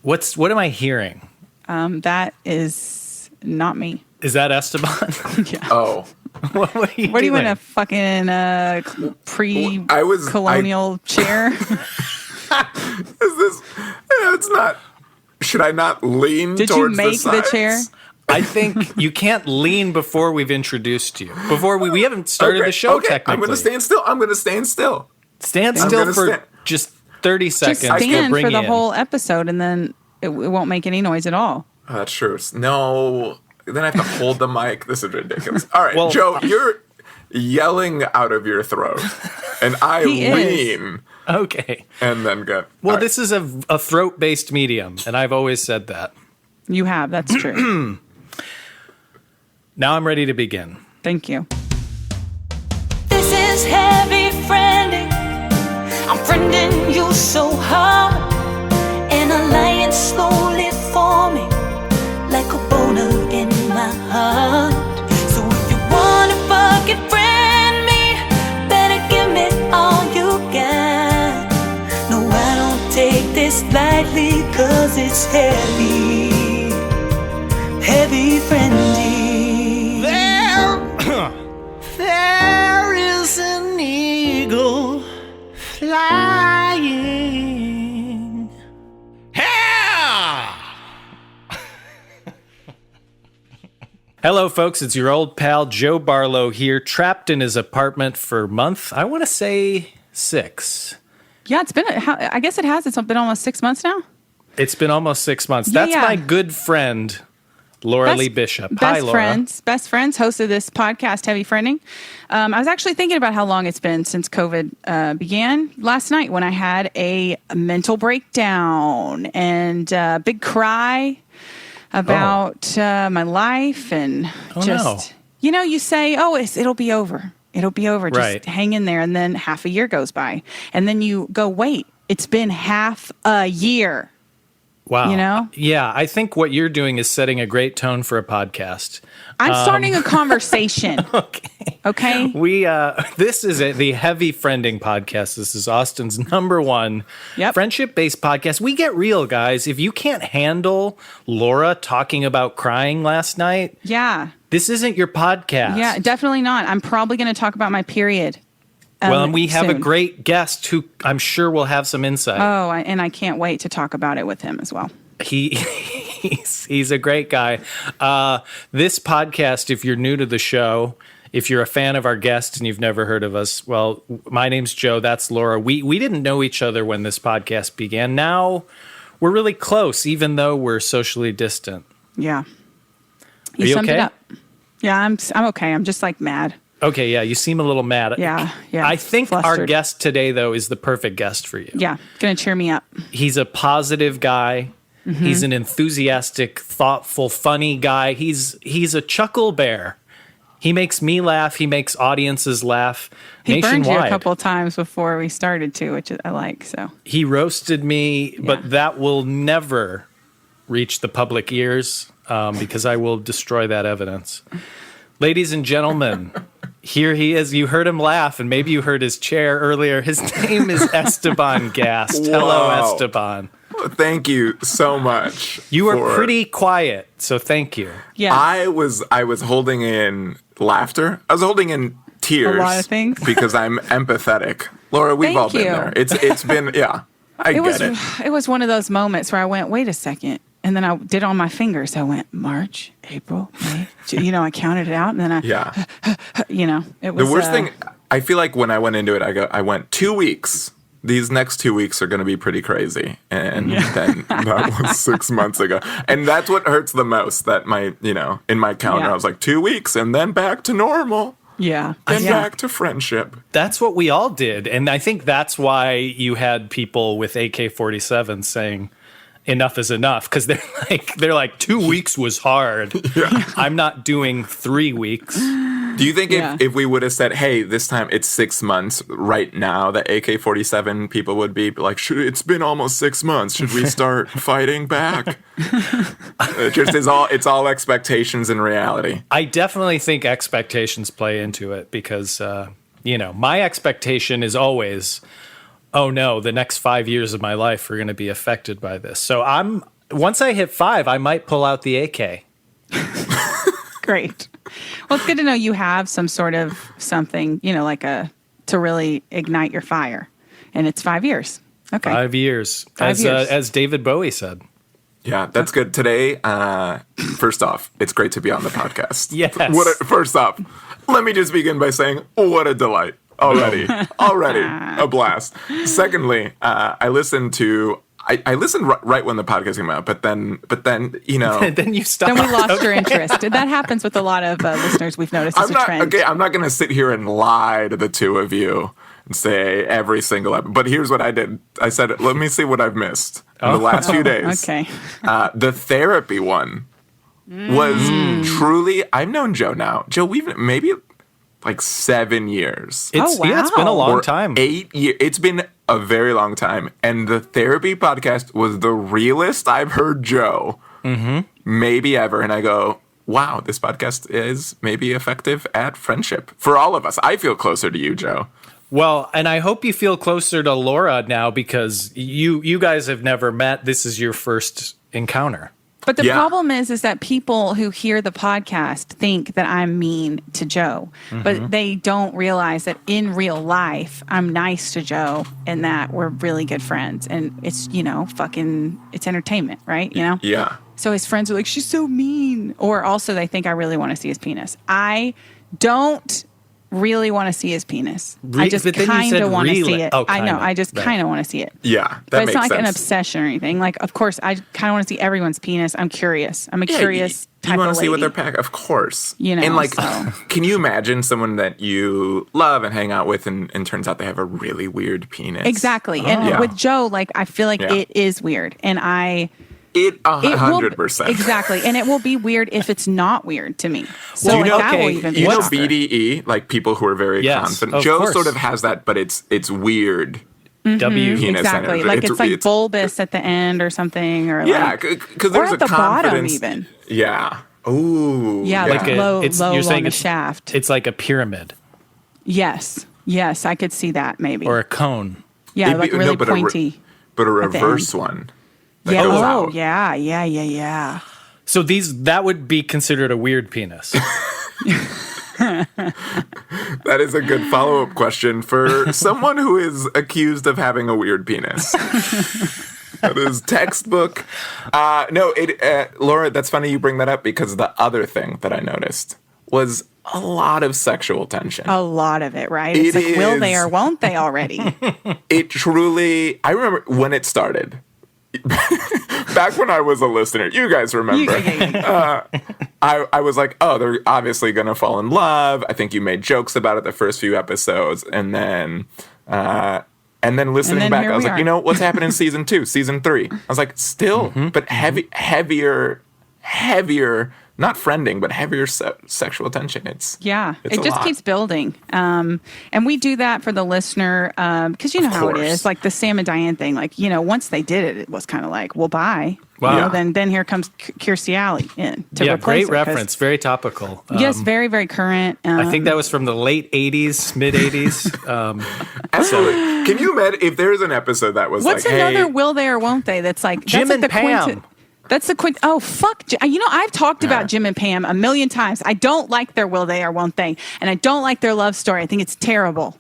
What am I hearing? That is not me. Is that Esteban? Yeah. Oh. What are you What are you in doing? a fucking pre-colonial chair? Is this? It's not. Should I not lean Did towards you make the the sides? chair? I think you can't lean before we've introduced you. Before we haven't started the show technically. I'm going to stand still. I'm going to stand still. Stand I'm still gonna for stand. just 30 seconds. Just We'll stand bring for the you in. whole episode, and then it won't make any noise at all. Oh, that's true. No. Then I have to hold the mic. This is ridiculous. All right, Well, Joe, you're yelling out of your throat, and I He is. lean Okay. and then go. Well, all right. this is a throat-based medium, and I've always said that. You have. That's true. Now I'm ready to begin. Thank you. This is heavy friending. I'm friending you so hard. An alliance slowly forming like a boner in my heart. So if you wanna fucking friend me, better give me all you got. No, I don't take this lightly, cause it's heavy. Heavy friending. There is an eagle flying. Hello, folks. It's your old pal Joe Barlow here, trapped in his apartment for a month. I want to say 6. Yeah, it's been. I guess it has. It's been almost 6 months now. It's been almost 6 months. Yeah, That's yeah. my good friend, Laura Lee Bishop. Hi, Laura. Best friends, host of this podcast, Heavy Friending. I was actually thinking about how long it's been since COVID began last night when I had a mental breakdown and a big cry about my life and you say, it'll be over. It'll be over. Just Right. hang in there. And then half a year goes by. And then you go, wait, it's been half a year. Wow. You know? Yeah, I think what you're doing is setting a great tone for a podcast. I'm starting a conversation. Okay. We this is the Heavy Friending podcast. This is Austin's #1 friendship-based podcast. We get real, guys. If you can't handle Laura talking about crying last night, Yeah. this isn't your podcast. Yeah, definitely not. I'm probably going to talk about my period. Well, and we have a soon. great guest who I'm sure will have some insight. Oh, and I can't wait to talk about it with him as well. He's a great guy. This podcast, if you're new to the show, if you're a fan of our guest and you've never heard of us, well, my name's Joe. That's Laura. We didn't know each other when this podcast began. Now we're really close, even though we're socially distant. Yeah. Are you summed okay? it up. Yeah, I'm okay. I'm just like mad. Okay, yeah, you seem a little mad. Yeah. I think our flustered. guest today, though, is the perfect guest for you. Yeah, gonna cheer me up. He's a positive guy. Mm-hmm. He's an enthusiastic, thoughtful, funny guy. He's a chuckle bear. He makes me laugh. He makes audiences laugh He burned nationwide. you a couple of times before we started too, which I like. So He roasted me, but that will never reach the public ears because I will destroy that evidence. Ladies and gentlemen, here he is. You heard him laugh, and maybe you heard his chair earlier. His name is Esteban Gast. Hello, Wow. Esteban. Thank you so much. You were pretty quiet, so thank you. yeah, I was holding in laughter. I was holding in tears. A lot of things. Because I'm empathetic. Laura, we've Thank all been you. there. It's been I get it. It was one of those moments where I went, wait a second. And then I did on my fingers. I went March, April, May. I counted it out, and then I, it was The worst thing, I feel like when I went into it, I went 2 weeks. These next 2 weeks are going to be pretty crazy. And then that was 6 months ago. And that's what hurts the most, that in my calendar, I was like 2 weeks and then back to normal. Yeah, And back to friendship. That's what we all did. And I think that's why you had people with AK-47 saying, enough is enough, because they're like 2 weeks was hard. I'm not doing 3 weeks. Do you think if we would have said, hey, this time it's 6 months right now, that AK-47 people would be like, it's been almost 6 months. Should we start fighting back? It's all expectations and reality. I definitely think expectations play into it because, my expectation is always oh no, the next 5 years of my life are going to be affected by this. So once I hit 5, I might pull out the AK. Great. Well, it's good to know you have some sort of something, to really ignite your fire. And it's 5 years. Okay. 5 years. As David Bowie said. Yeah, that's good. Today, first off, it's great to be on the podcast. Yes. First off, let me just begin by saying, what a delight. Already a blast. Secondly, I listened right when the podcast came out, but then then you stopped. Then we lost your interest. That happens with a lot of listeners. We've noticed it's a trend. Okay, I'm not going to sit here and lie to the two of you and say every single episode. But here's what I did. I said, let me see what I've missed in the last few days. Okay. The therapy one was truly. I've known Joe now. Joe, we've maybe like 7 years. It's been a long time. 8 years. It's been a very long time. And the therapy podcast was the realest I've heard Joe maybe ever. And I go, wow, this podcast is maybe effective at friendship for all of us. I feel closer to you, Joe. Well, and I hope you feel closer to Laura now because you guys have never met. This is your first encounter. But the problem is that people who hear the podcast think that I'm mean to Joe, but they don't realize that in real life, I'm nice to Joe and that we're really good friends. And it's, it's entertainment, right? Yeah. So his friends are like, she's so mean. Or also they think I really want to see his penis. I don't really want to see his penis. I just kind of want to see it. Oh, I know. I just kind of want to see it. Yeah, but it's not like an obsession or anything. Like, of course, I kind of want to see everyone's penis. I'm curious. I'm a curious type of lady. You want to see what they're packing? Of course. And can you imagine someone that you love and hang out with and turns out they have a really weird penis? Exactly. And with Joe, I feel like it is weird. And It 100%. Exactly. And it will be weird if it's not weird to me. So that will even be You know tougher. BDE, like people who are very confident. Joe sort of has that, but it's weird. W. Penis Exactly. energy. It's like bulbous at the end or something. Or because there's or at a the bottom confidence. even. Yeah. Ooh. Yeah, like low you're saying along the shaft. It's like a pyramid. Yes, I could see that maybe. Or a cone. Yeah, really pointy. But a reverse one. Yeah. goes Oh, out. yeah. So that would be considered a weird penis. That is a good follow-up question for someone who is accused of having a weird penis. That is textbook. Laura, that's funny you bring that up because the other thing that I noticed was a lot of sexual tension. A lot of it, right? It's like, will they or won't they already? It truly, I remember when it started. Back when I was a listener, you guys remember. I was like, oh, they're obviously going to fall in love. I think you made jokes about it the first few episodes. And then listening back, I was like, what's happening in season 2, season 3? I was like, still, but heavier, not friending, but heavier sexual tension. It just keeps building. And we do that for the listener because you know how it is. Like the Sam and Diane thing, once they did it, it was kind of like, well, bye. Wow. Then here comes Kirstie Alley in to replace great reference. Very topical. Yes, very, very current. I think that was from the late 80s, mid 80s. Absolutely. Can you imagine if there's an episode that was what's like, another will they or won't they? That's like Jim that's like and Pam. That's the quick. Oh, fuck. I've talked about Jim and Pam a million times. I don't like their will they or won't they. And I don't like their love story. I think it's terrible.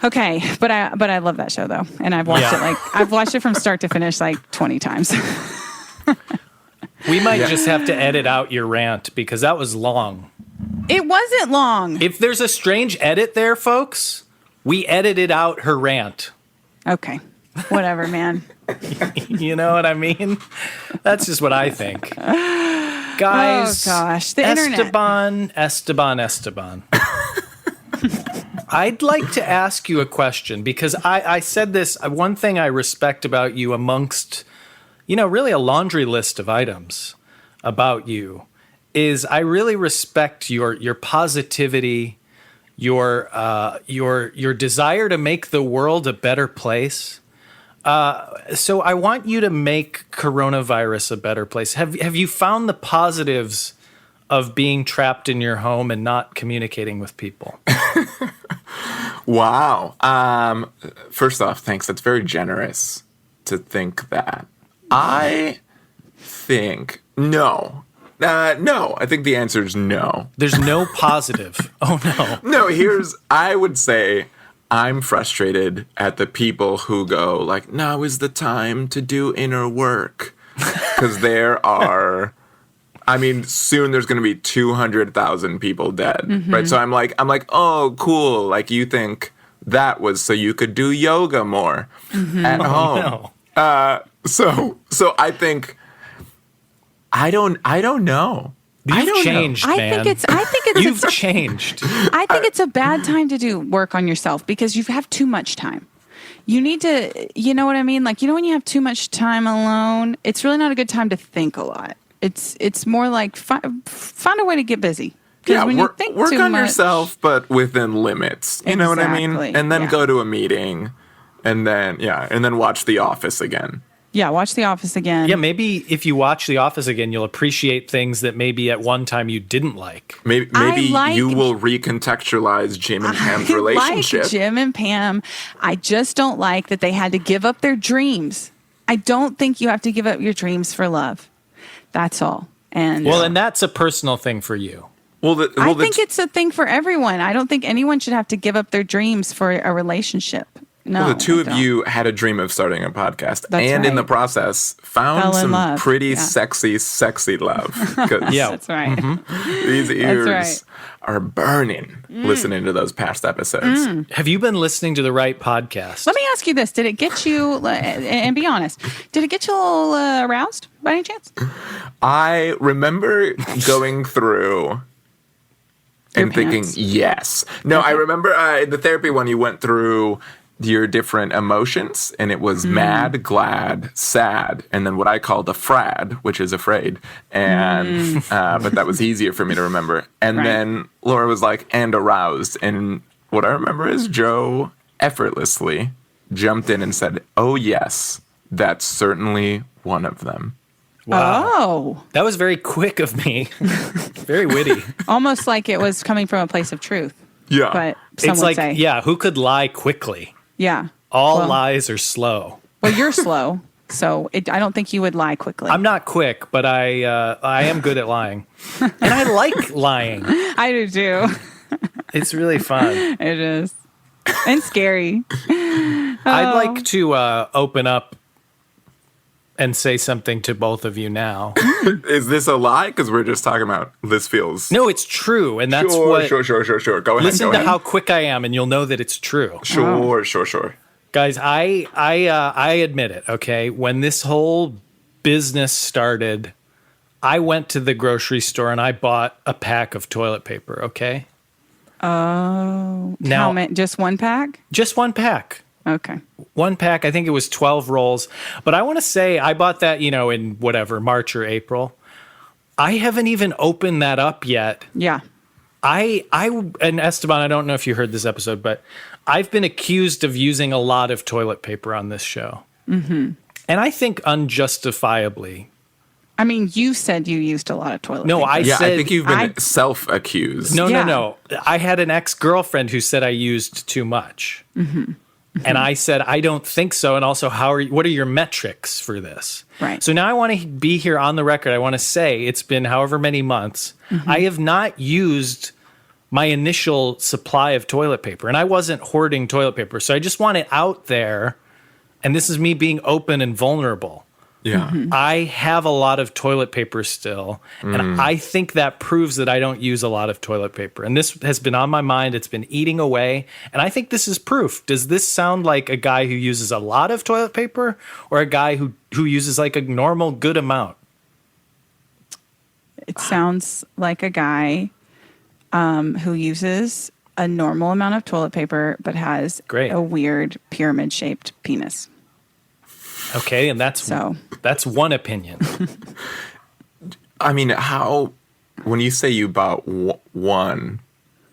Okay. But I love that show though. And I've watched it I've watched it from start to finish 20 times. We might just have to edit out your rant because that was long. It wasn't long. If there's a strange edit there, folks, we edited out her rant. Okay. Whatever, man. You know what I mean? That's just what I think. Guys. Oh, gosh. The internet. Esteban. I'd like to ask you a question because I said this, one thing I respect about you amongst, really a laundry list of items about you is I really respect your positivity, your desire to make the world a better place. So I want you to make coronavirus a better place. Have you found the positives of being trapped in your home and not communicating with people? Wow. First off, thanks. That's very generous to think that. I think no. No, I think the answer is no. There's no positive. Oh, no. No, I would say I'm frustrated at the people who go like, now is the time to do inner work. Because there are, I mean, soon there's going to be 200,000 people dead, right? So I'm like, oh, cool. Like you think that was so you could do yoga more at home. No. So I think, I don't know. You've changed, man. You've changed. I think it's a bad time to do work on yourself because you have too much time. You need to, you know what I mean? Like, when you have too much time alone, it's really not a good time to think a lot. It's more like find a way to get busy. Yeah, when work you think on yourself, but within limits. You know what I mean? And then go to a meeting, and then watch The Office again. Yeah, watch The Office again. Yeah, maybe if you watch The Office again, you'll appreciate things that maybe at one time you didn't like. Maybe you will recontextualize Jim and Pam's relationship. I like Jim and Pam. I just don't like that they had to give up their dreams. I don't think you have to give up your dreams for love. That's all. And that's a personal thing for you. I think it's a thing for everyone. I don't think anyone should have to give up their dreams for a relationship. No, the two of you had a dream of starting a podcast, in the process found some love. pretty sexy love. Yeah, that's right. These ears are burning listening to those past episodes. Have you been listening to the right podcast? Let me ask you this: did it get you? And be honest, did it get you a little aroused by any chance? I remember going through and thinking, yes. No, I remember in the therapy one, you went through your different emotions, and it was mad, glad, sad, and then what I called a frad, which is afraid, and but that was easier for me to remember. And then Laura was like, and aroused, and what I remember is Joe effortlessly jumped in and said, oh yes, that's certainly one of them. Wow. Oh. That was very quick of me. Very witty. Almost like it was coming from a place of truth. Yeah. But some It's would like, say. who could lie quickly? Yeah. All lies are slow. Well, you're slow, so I don't think you would lie quickly. I'm not quick, but I am good at lying. And I like lying. I do too. It's really fun. It is. And scary. I'd like to open up and say something to both of you now. Is this a lie? Because we're just talking about this feels... No, it's true, and that's Sure. Go ahead. Listen to how quick I am, and you'll know that it's true. Sure. Guys, I admit it, okay? When this whole business started, I went to the grocery store and I bought a pack of toilet paper, okay? Oh. Now, Just one pack? Just one pack. Okay. One pack, I think it was 12 rolls. But I want to say I bought that, in whatever, March or April. I haven't even opened that up yet. Yeah. And Esteban, I don't know if you heard this episode, but I've been accused of using a lot of toilet paper on this show. Mm-hmm. And I think unjustifiably. I mean, you said you used a lot of toilet No, paper. I said... I think you've been self-accused. No. I had an ex-girlfriend who said I used too much. Mm-hmm. And I said, I don't think so. And also, what are your metrics for this? Right. So now I want to be here on the record. I want to say it's been however many months. Mm-hmm. I have not used my initial supply of toilet paper. And I wasn't hoarding toilet paper. So I just want it out there. And this is me being open and vulnerable. Yeah. Mm-hmm. I have a lot of toilet paper still, and I think that proves that I don't use a lot of toilet paper. And this has been on my mind. It's been eating away, and I think this is proof. Does this sound like a guy who uses a lot of toilet paper or a guy who uses like a normal good amount? It sounds like a guy who uses a normal amount of toilet paper but has a weird pyramid-shaped penis. Okay, and that's one opinion. I mean, when you say you bought one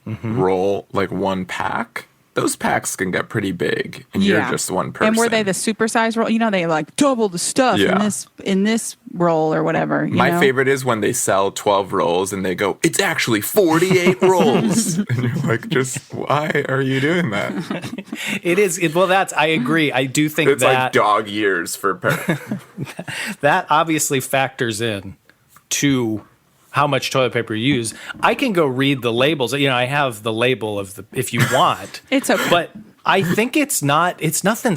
roll, like one pack, those packs can get pretty big, and you're just one person. And were they the supersize roll? You know, they like double the stuff in this roll or whatever. My favorite is when they sell 12 rolls and they go, it's actually 48 rolls. And you're like, just why are you doing that? It is. I agree. I do think it's like dog years for that obviously factors in to how much toilet paper you use. I can go read the labels. You know, I have the label of if you want. It's okay. But I think it's nothing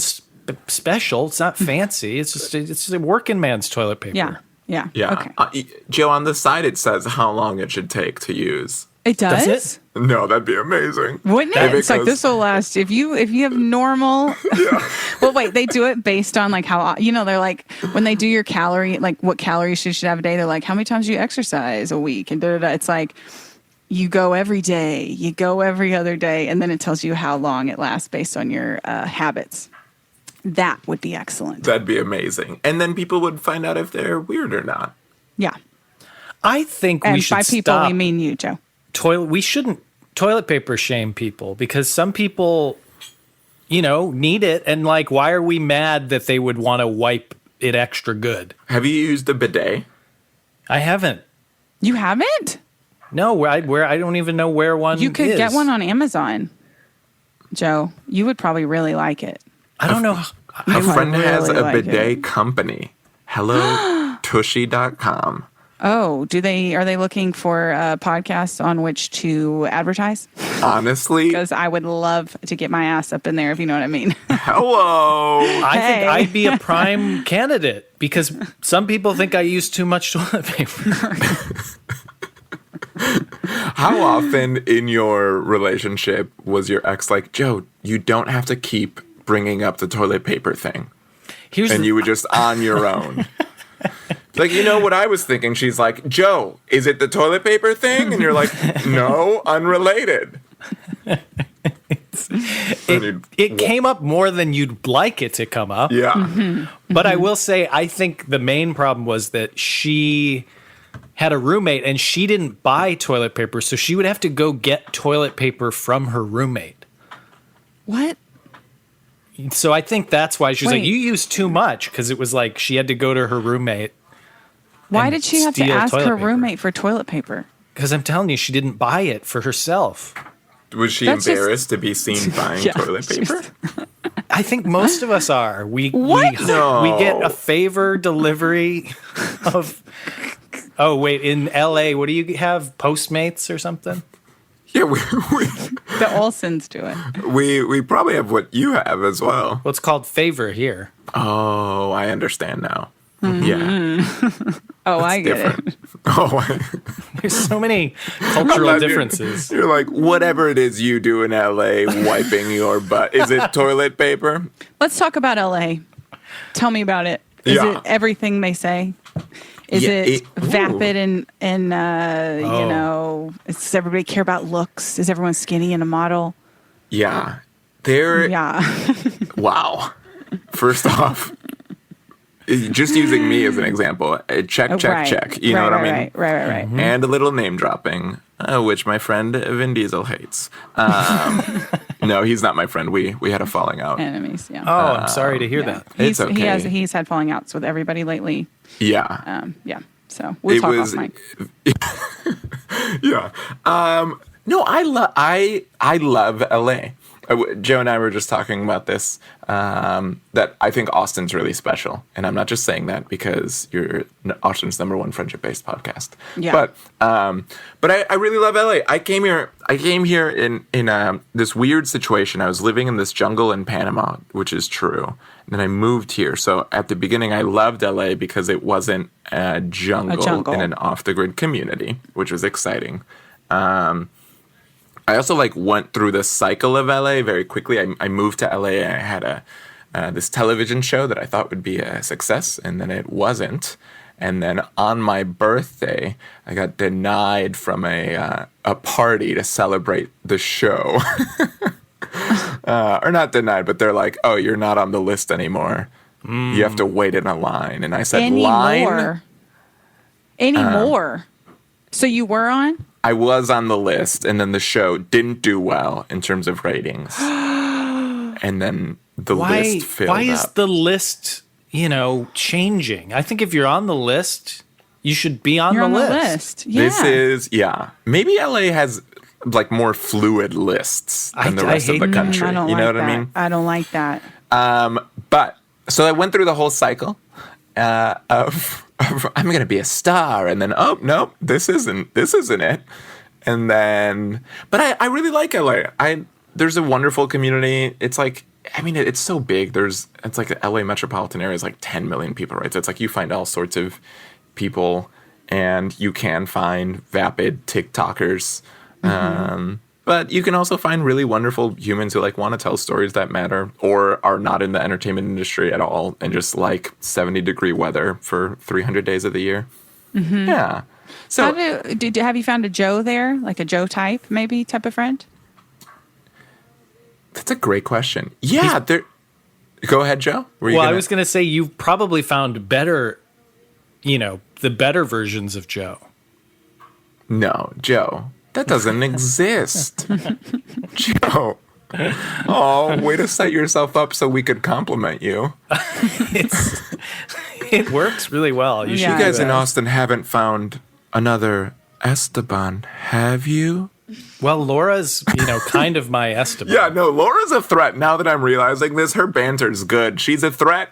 special. It's not fancy. It's just a working man's toilet paper. Yeah. Okay. Joe, on the side it says how long it should take to use. It does? Does it? No, that'd be amazing. Wouldn't it? It's like, this will last. If you have normal. Well, wait, they do it based on like how, they're like, when they do your calorie, like what calories you should have a day, they're like, how many times do you exercise a week? And it's like, you go every day, you go every other day. And then it tells you how long it lasts based on your habits. That would be excellent. That'd be amazing. And then people would find out if they're weird or not. Yeah. I think we should stop. And by people, we mean you, Joe. We shouldn't toilet paper shame people because some people, need it. And like, why are we mad that they would want to wipe it extra good? Have you used a bidet? I haven't. You haven't? No, I don't even know where one is. You could get one on Amazon, Joe. You would probably really like it. I don't know. A friend has a bidet company. HelloTushy.com. Oh, are they looking for podcasts on which to advertise? Honestly. Because I would love to get my ass up in there, if you know what I mean. Hello. I think I'd be a prime candidate because some people think I use too much toilet paper. How often in your relationship was your ex like, Joe, you don't have to keep bringing up the toilet paper thing? You were just on your own. Like, what I was thinking? She's like, Joe, is it the toilet paper thing? And you're like, no, unrelated. It came up more than you'd like it to come up. Yeah. Mm-hmm. But I will say, I think the main problem was that she had a roommate and she didn't buy toilet paper, so she would have to go get toilet paper from her roommate. What? So I think that's why she was like, you use too much, because it was like she had to go to her roommate. Why did she have to ask her roommate for toilet paper? Because I'm telling you, she didn't buy it for herself. Was she embarrassed to be seen buying toilet paper? I think most of us are. We get a favor delivery of... Oh, wait, in L.A., what do you have? Postmates or something? Yeah, the Olsons do it. We probably have what you have as well. Well, it's called favor here. Oh, I understand now. Mm-hmm. Yeah. I get it. There's so many cultural differences. You're like, whatever it is you do in LA, wiping your butt. Is it toilet paper? Let's talk about LA. Tell me about it. Is it everything they say? Is it vapid and does everybody care about looks? Is everyone skinny and a model? Yeah. Wow. First off, just using me as an example, check. You know what I mean? Right. Mm-hmm. And a little name dropping, which my friend Vin Diesel hates. No, he's not my friend. We had a falling out. Enemies, yeah. Oh, I'm sorry to hear that. It's okay. He's had falling outs with everybody lately. Yeah. So we'll talk off mic. Yeah. No, I love LA. Joe and I were just talking about this, that I think Austin's really special. And I'm not just saying that because you're Austin's #1 friendship-based podcast. Yeah. But I really love LA. I came here in this weird situation. I was living in this jungle in Panama, which is true. And then I moved here. So at the beginning, I loved LA because it wasn't a jungle in an off-the-grid community, which was exciting. I also went through the cycle of LA very quickly. I moved to LA and I had this television show that I thought would be a success, and then it wasn't. And then on my birthday, I got denied from a party to celebrate the show. Or not denied, but they're like, "Oh, you're not on the list anymore. You have to wait in a line." And I said, "Line? Anymore? So you were on?" I was on the list, and then the show didn't do well in terms of ratings. and then the list filled Why is up. the list, changing? I think if you're on the list, you should be on You're the on list. the list. Yeah. This is, maybe LA has like more fluid lists than the rest of the country. I don't You know like what that. I mean? I don't like that. But so I went through the whole cycle of I'm going to be a star, and then nope, this isn't it, and then I really like LA. There's a wonderful community. It's like it's so big. It's like the LA metropolitan area is like 10 million people, right? So it's like you find all sorts of people, and you can find vapid TikTokers. But you can also find really wonderful humans who want to tell stories that matter or are not in the entertainment industry at all and just like 70-degree weather for 300 days of the year. Yeah. So have you found a Joe there, like a Joe type of friend? that's a great question. Yeah. Go ahead, Joe. I was going to say you've probably found better, the better versions of Joe. No, Joe. That doesn't exist. Joe. Oh, way to set yourself up so we could compliment you. It works really well. You guys in Austin haven't found another Esteban, have you? Well, Laura's, kind of my Esteban. Yeah, no, Laura's a threat. Now that I'm realizing this, her banter's good. She's a threat.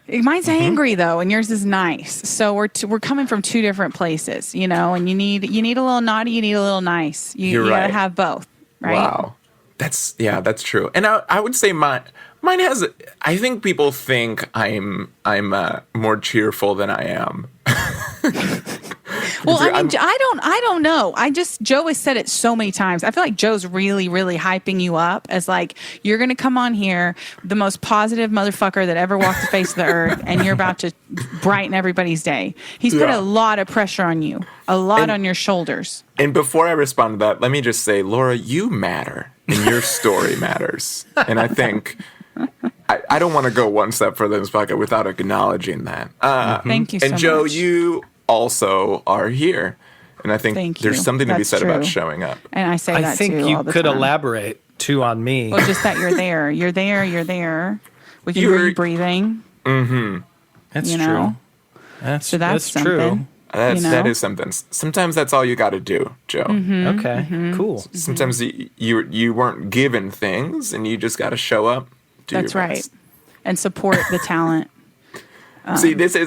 Mine's angry though, and yours is nice. So we're coming from two different places, and you need a little naughty, you need a little nice. You right. gotta have both, right? Wow, that's true. And I would say mine has. I think people think I'm more cheerful than I am. Well, I don't know. Joe has said it so many times. I feel like Joe's really, really hyping you up as like, you're going to come on here, the most positive motherfucker that ever walked the face of the earth, and you're about to brighten everybody's day. He's put a lot of pressure on you, on your shoulders. And before I respond to that, let me just say, Laura, you matter, and your story matters. And I think I don't want to go one step further in this podcast without acknowledging that. Thank you so much. And Joe, you also are here, and I think there's something to be said about showing up. And I say that too. I think you could elaborate too on me. Well, just that you're there. You're there. We can hear you breathing. That's true. That's something. true. That is something. Sometimes that's all you got to do, Joe. Okay, cool. Sometimes you weren't given things, and you just got to show up. That's right, and support the talent. See, Joe's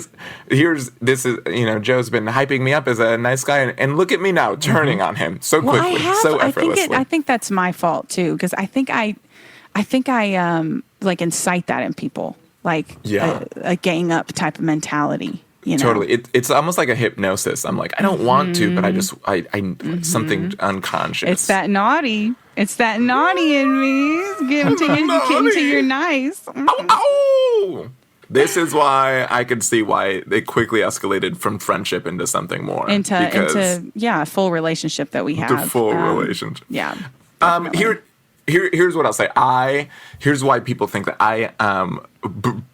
been hyping me up as a nice guy, and look at me now, turning on him so quickly, so effortlessly. I think that's my fault too, because I think I incite that in people, like a gang up type of mentality. Totally, it's almost like a hypnosis. I'm like, I don't want to, but I something unconscious. It's that naughty. It's that naughty in me. It's getting to your nice. Ow! This is why I could see why they quickly escalated from friendship into something more. Into a full relationship that we have. Into full relationship. Yeah. Here's what I'll say. Here's why people think that I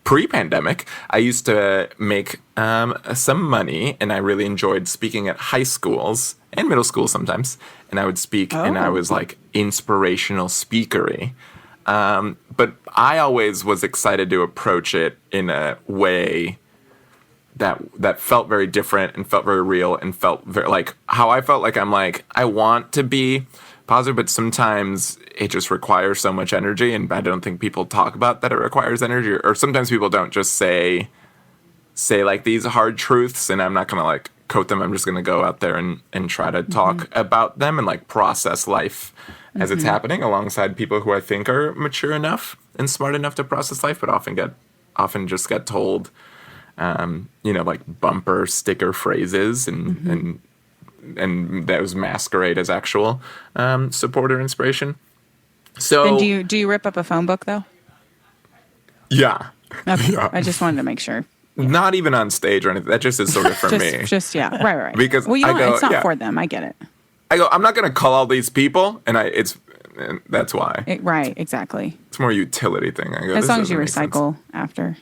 pre-pandemic I used to make some money, and I really enjoyed speaking at high schools and middle schools sometimes. And I would speak, and I was like inspirational speakery. But I always was excited to approach it in a way that felt very different and felt very real and felt very like how I felt like I want to be positive, but sometimes it just requires so much energy, and I don't think people talk about that it requires energy, or sometimes people don't just say like these hard truths, and I'm not going to like quote them. I'm just going to go out there and try to talk about them and like process life as it's happening alongside people who I think are mature enough and smart enough to process life, but often just get told, like bumper sticker phrases and those masquerade as actual support or inspiration. So, and do you rip up a phone book though? Yeah. Okay. Yeah. I just wanted to make sure. Yeah. Not even on stage or anything. That just is sort of for me. Right. Because it's not for them. I get it. I go, I'm not going to call all these people, and that's why. Right, exactly. It's more a utility thing. I go, as long as you recycle after.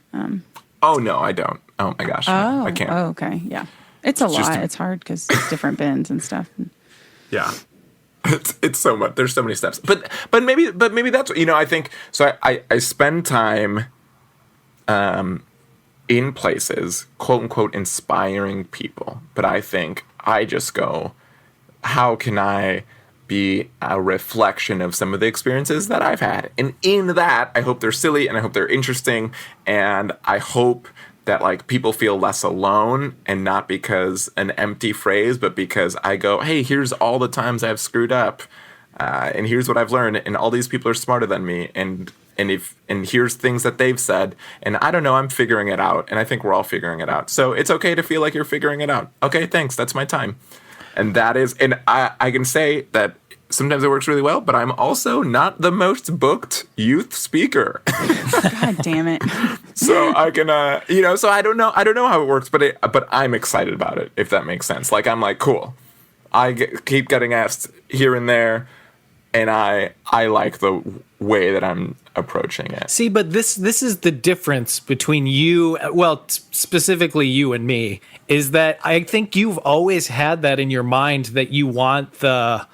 Oh, no, I don't. Oh, my gosh. No, I can't. Oh, okay. Yeah. It's a lot. It's hard because it's different bins and stuff. Yeah. It's so much. There's so many steps. But maybe that's, I think, so I spend time in places, quote unquote, inspiring people. But I think I just go, how can I be a reflection of some of the experiences that I've had? And in that, I hope they're silly and I hope they're interesting. And I hope that like people feel less alone, and not because an empty phrase, but because I go, hey, here's all the times I've screwed up. And here's what I've learned. And all these people are smarter than me. And here's things that they've said. And I don't know, I'm figuring it out. And I think we're all figuring it out. So it's okay to feel like you're figuring it out. Okay, thanks. That's my time. And that is, and I can say that sometimes it works really well, but I'm also not the most booked youth speaker. God damn it. So I can, so I don't know how it works, but I'm excited about it, if that makes sense. Like, I'm like, cool. Keep getting asked here and there, and I like the way that I'm approaching it. See, but this is the difference between you, well, specifically you and me, is that I think you've always had that in your mind, that you want the,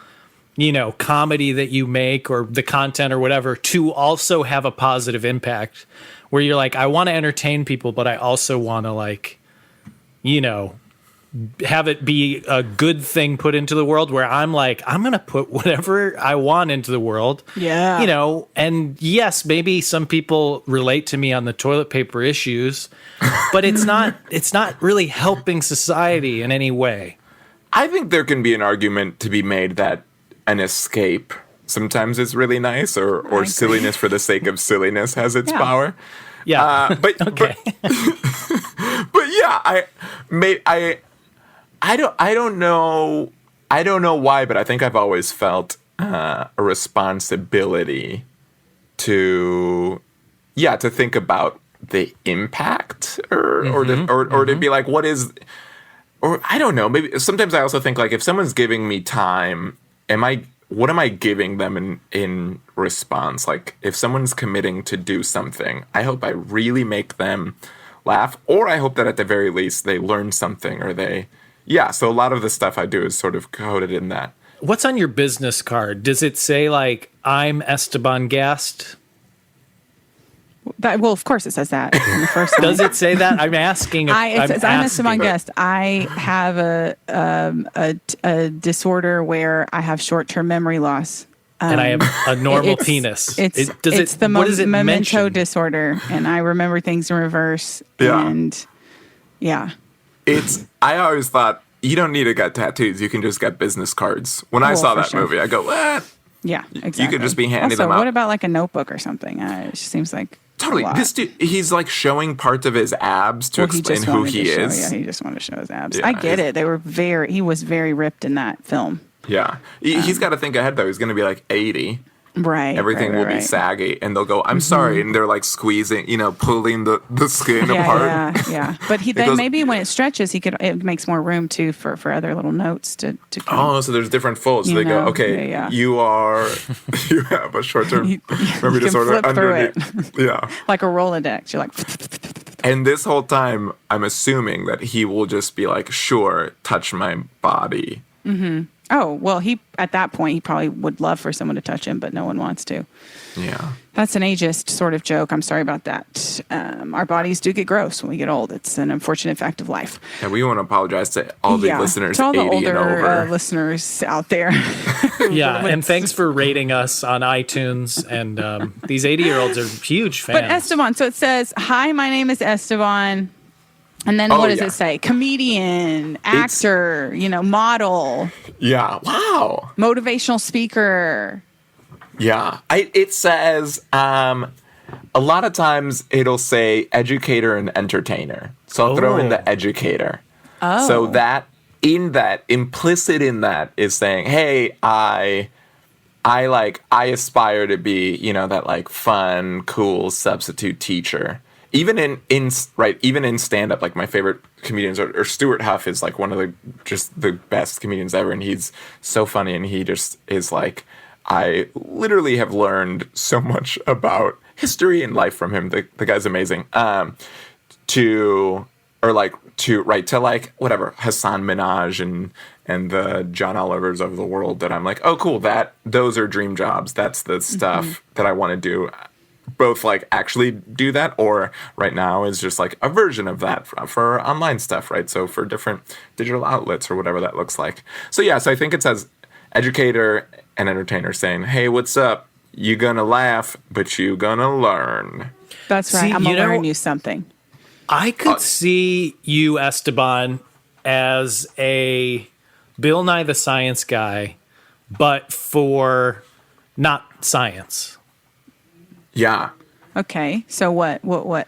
comedy that you make or the content or whatever to also have a positive impact, where you're like, I want to entertain people, but I also want to have it be a good thing put into the world, where I'm like, I'm going to put whatever I want into the world. Yeah. And yes, maybe some people relate to me on the toilet paper issues, but it's not really helping society in any way. I think there can be an argument to be made that an escape sometimes is really nice, or silliness for the sake of silliness has its power. Yeah. But okay. but yeah, I don't know why, but I think I've always felt a responsibility to think about the impact or to be like, what is, or I don't know, maybe sometimes I also think like, if someone's giving me time, what am I giving them in response? Like, if someone's committing to do something, I hope I really make them laugh, or I hope that at the very least they learn something, or so a lot of the stuff I do is sort of coded in that. What's on your business card? Does it say like, I'm Esteban Gast? Well, of course it says that in the first line. Does it say that? I'm asking. It says, I'm Esteban Gast. I have a disorder where I have short-term memory loss. And I have a normal penis. It's the memento disorder, and I remember things in reverse. Yeah. And yeah. I always thought, you don't need to get tattoos. You can just get business cards. When I saw that movie, I go, what? Yeah, exactly. You could just be handing them out. What about like a notebook or something? It just seems like totally. This dude, he's like showing parts of his abs to explain who he is. Yeah, he just wanted to show his abs. Yeah, I get it. He was very ripped in that film. Yeah. He's got to think ahead, though. He's going to be like 80. Right. Everything will be saggy, and they'll go, I'm sorry. And they're like squeezing, pulling the skin apart. Yeah. But maybe when it stretches, it makes more room too for other little notes to come. Oh, so there's different folds. So they go, okay, you have a short-term memory disorder underneath. Yeah. Like a Rolodex. You're like, and this whole time, I'm assuming that he will just be like, sure, touch my body. Mm-hmm. Oh, well, at that point, he probably would love for someone to touch him, but no one wants to. Yeah. That's an ageist sort of joke. I'm sorry about that. Our bodies do get gross when we get old. It's an unfortunate fact of life. Yeah, we want to apologize to all the listeners, to all the 80 older and over. Listeners out there. Yeah, and thanks for rating us on iTunes. And these 80-years are huge fans. But Esteban, so it says, hi, my name is Esteban. And then what does it say? Comedian, actor, model. Yeah. Wow. Motivational speaker. Yeah. It says, a lot of times it'll say educator and entertainer. So I'll throw in the educator. Oh. So implicit in that is saying, hey, I aspire to be, that like fun, cool substitute teacher. Even in stand-up, like my favorite comedians or Stuart Huff is like one of the best comedians ever, and he's so funny, and he just is like, I literally have learned so much about history and life from him. The guy's amazing. To or like to like whatever Hassan Minhaj and the John Olivers of the world that I'm like, oh cool, those are dream jobs. That's the stuff that I want to do. Both like actually do that, or right now is just like a version of that for online stuff, right? So for different digital outlets or whatever that looks like. So yeah, so I think it says educator and entertainer saying, hey, what's up? You gonna laugh, but you gonna learn. That's right. I'm gonna learn you something. I could see you, Esteban, as a Bill Nye the Science Guy, but for not science. Yeah. Okay. So what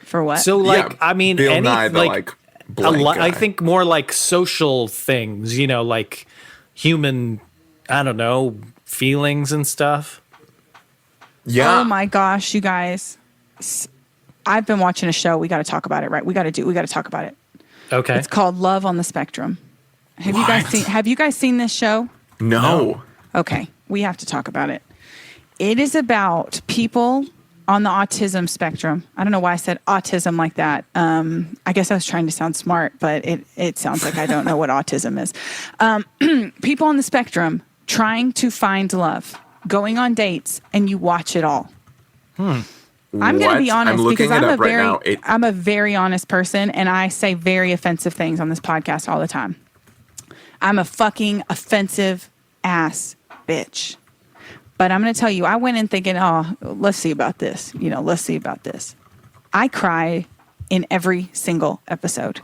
for what? So like, I mean, Bill Nye, the blank guy. I think more like social things, like human, I don't know, feelings and stuff. Yeah. Oh my gosh, you guys. I've been watching a show. We got to talk about it, right? We got to talk about it. Okay. It's called Love on the Spectrum. Have you guys seen this show? No. Okay. We have to talk about it. It is about people on the autism spectrum. I don't know why I said autism like that. I guess I was trying to sound smart, but it sounds like I don't know what autism is. People on the spectrum trying to find love, going on dates, and you watch it all. I'm going to be honest because I'm a very honest person, and I say very offensive things on this podcast all the time. I'm a fucking offensive ass bitch. But I'm going to tell you, I went in thinking, oh, let's see about this. Let's see about this. I cry in every single episode.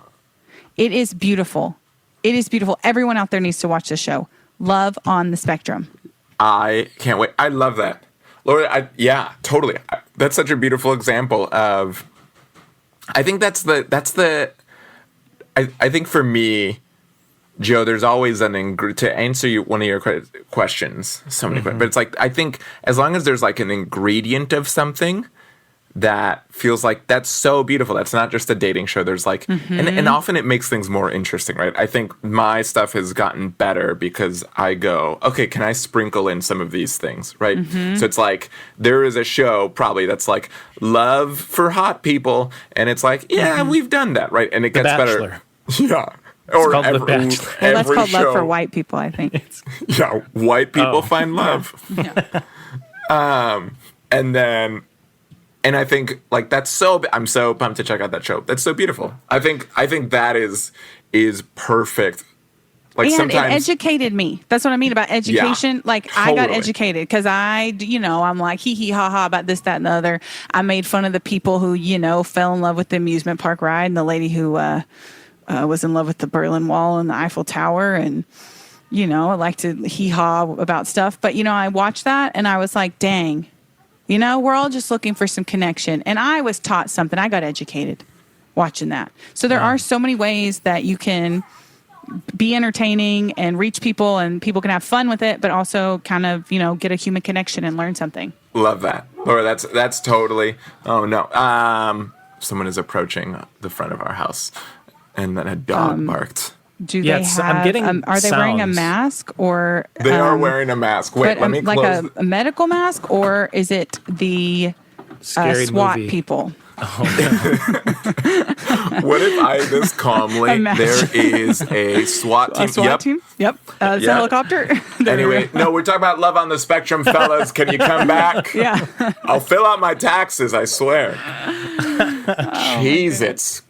It is beautiful. It is beautiful. Everyone out there needs to watch this show. Love on the Spectrum. I can't wait. I love that. Laura, yeah, totally. That's such a beautiful example of, I think I think for me, Joe, there's always to answer one of your questions, so many questions, but it's like, I think as long as there's like an ingredient of something that feels like that's so beautiful, that's not just a dating show, there's like, and often it makes things more interesting, right? I think my stuff has gotten better because I go, okay, can I sprinkle in some of these things, right? So it's like, there is a show probably that's like love for hot people, and it's like, yeah, we've done that, right? And it gets better. Yeah. It's called The Bachelor. Well, that's called Love for White People, I think. Yeah, white people find love. And I think like I'm so pumped to check out that show. That's so beautiful. I think that is perfect. Like and sometimes it educated me. That's what I mean about education. Yeah, like totally. I got educated because I'm like hee hee ha ha about this, that, and the other. I made fun of the people who, fell in love with the amusement park ride, and the lady who was in love with the Berlin Wall and the Eiffel Tower, and I like to hee haw about stuff. But I watched that and I was like, dang, we're all just looking for some connection. And I was taught something. I got educated watching that. So there are so many ways that you can be entertaining and reach people, and people can have fun with it, but also kind of get a human connection and learn something. Love that, Laura. That's totally. Oh no, someone is approaching the front of our house. And then a dog barked. Do they have? I'm getting are they wearing a mask or? They are wearing a mask. Wait, let me close. Like a medical mask, or is it the SWAT people? Oh, no. What if I this calmly? There is a SWAT team. A SWAT team? Yep. It's a helicopter. Anyway, no, we're talking about Love on the Spectrum, fellas. Can you come back? Yeah. I'll fill out my taxes. I swear. Jeez,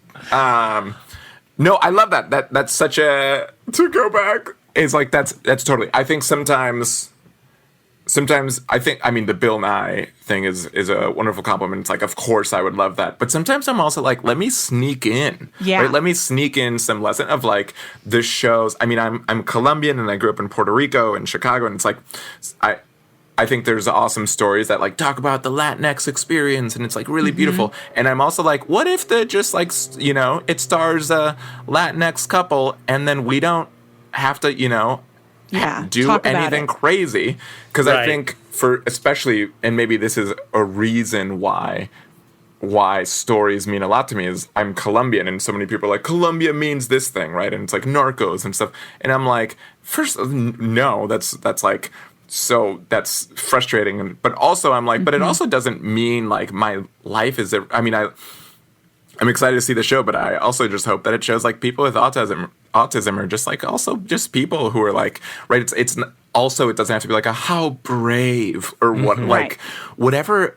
no, I love that. That's such a to go back. It's like that's totally. I think sometimes the Bill Nye thing is a wonderful compliment. It's like, of course I would love that. But sometimes I'm also like, let me sneak in. Yeah. Right? Let me sneak in some lesson of like the shows. I mean, I'm Colombian and I grew up in Puerto Rico and Chicago, and it's like I think there's awesome stories that like talk about the Latinx experience, and it's like really beautiful. And I'm also like, what if it stars a Latinx couple, and then we don't have to, do anything crazy? Because I think especially, and maybe this is a reason why stories mean a lot to me, is I'm Colombian, and so many people are like, Colombia means this thing, right? And it's like Narcos and stuff. And I'm like, first, no, that's like, so that's frustrating. But also I'm like, but it also doesn't mean like my life is, I I'm excited to see the show, but I also just hope that it shows like people with autism are just like also just people who are like, right. It's also, it doesn't have to be like a how brave or what, like whatever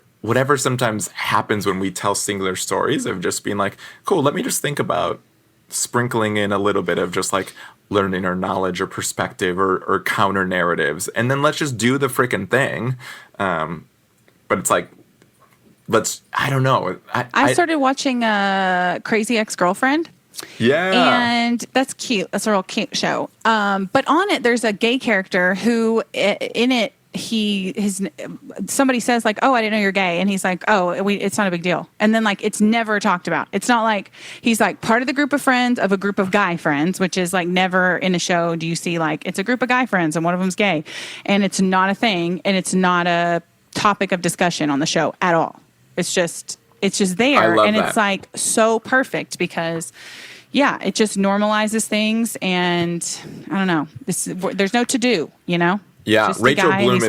sometimes happens when we tell singular stories of just being like, cool, let me just think about sprinkling in a little bit of just like learning or knowledge or perspective or counter narratives. And then let's just do the freaking thing. But it's like, I don't know. I started watching Crazy Ex-Girlfriend. Yeah. And that's cute. That's a real cute show. But on it, there's a gay character who in it, somebody says like, oh, I didn't know you're gay. And he's like, oh, it's not a big deal. And then like, it's never talked about. It's not like he's like part of the group of friends of a group of guy friends, which is like never in a show do you see like, it's a group of guy friends and one of them's gay. And it's not a thing. And it's not a topic of discussion on the show at all. It's just there. And it's like so perfect because it just normalizes things. And I don't know, there's no to do, you know? Yeah, just Rachel Bloom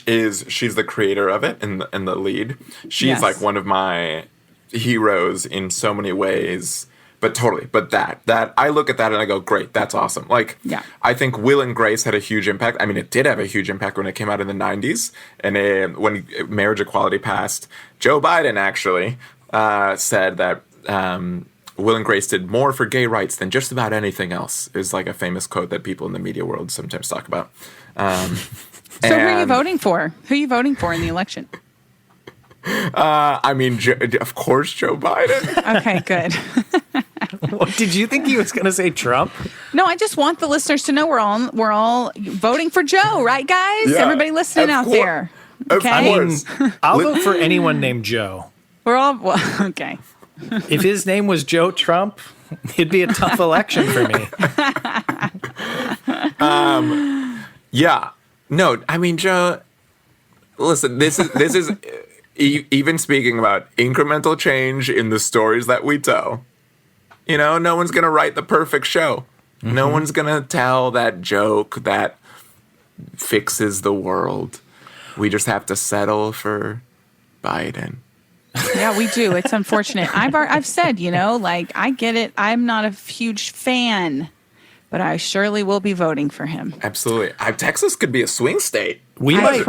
is she's the creator of it and the lead. She's like one of my heroes in so many ways. But totally. But that I look at that and I go, great, that's awesome. Like, I think Will and Grace had a huge impact. I mean, it did have a huge impact when it came out in the 90s. And when marriage equality passed, Joe Biden actually said that Will and Grace did more for gay rights than just about anything else, is like a famous quote that people in the media world sometimes talk about. So who are you voting for? Who are you voting for in the election? I mean, of course, Joe Biden. Okay, good. Did you think he was going to say Trump? No, I just want the listeners to know we're all voting for Joe, right, guys? Yeah, Everybody listening out there. Okay? Of course. I'll vote for anyone named Joe. We're all okay. If his name was Joe Trump, it'd be a tough election for me. Yeah. No, I mean, Joe, listen, this is even speaking about incremental change in the stories that we tell. You know, no one's going to write the perfect show. Mm-hmm. No one's going to tell that joke that fixes the world. We just have to settle for Biden. Yeah, we do. It's unfortunate. I've said, you know, like, I get it. I'm not a huge fan, but I surely will be voting for him. Absolutely. Texas could be a swing state. We might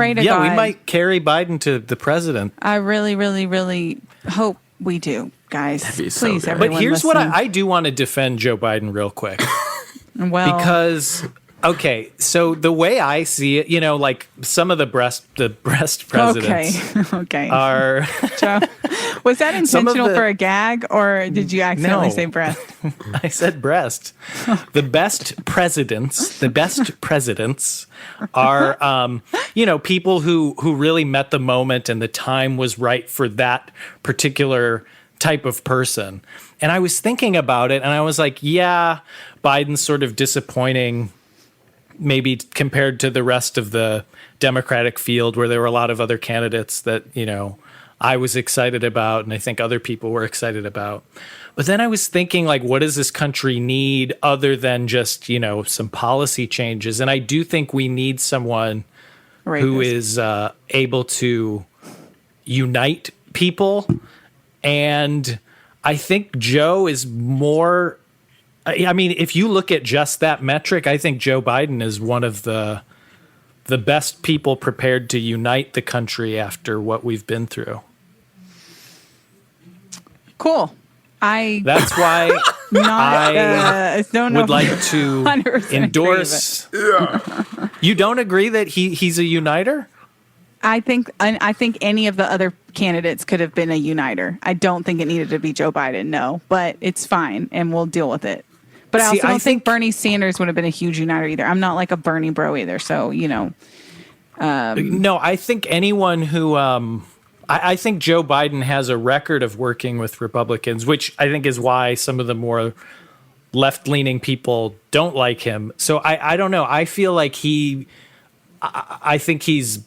carry Biden to the president. I really, really, really hope we do, guys. That'd be so please, good. everyone. But here's listen. what I do want to defend Joe Biden real quick. Well, because so the way I see it, you know, like some of the breast presidents are. Joe, was that intentional for a gag, or did you accidentally say breast? I said breast. The best presidents are, you know, people who really met the moment and the time was right for that particular type of person. And I was thinking about it, and I was like, yeah, Biden's sort of disappointing, maybe compared to the rest of the Democratic field, where there were a lot of other candidates that, you know, I was excited about, and I think other people were excited about. But then I was thinking, like, what does this country need other than just, you know, some policy changes? And I do think we need someone who is able to unite people. And I think Joe is more, I mean, if you look at just that metric, I think Joe Biden is one of the best people prepared to unite the country after what we've been through. Cool. That's why I would like to endorse. Yeah. You don't agree that he's a uniter? I think any of the other candidates could have been a uniter. I don't think it needed to be Joe Biden, no, but it's fine, and we'll deal with it. But I also don't think Bernie Sanders would have been a huge uniter either. I'm not like a Bernie bro either, so, you know. No, I think anyone who I think Joe Biden has a record of working with Republicans, which I think is why some of the more left-leaning people don't like him. So I don't know. I feel like I think he's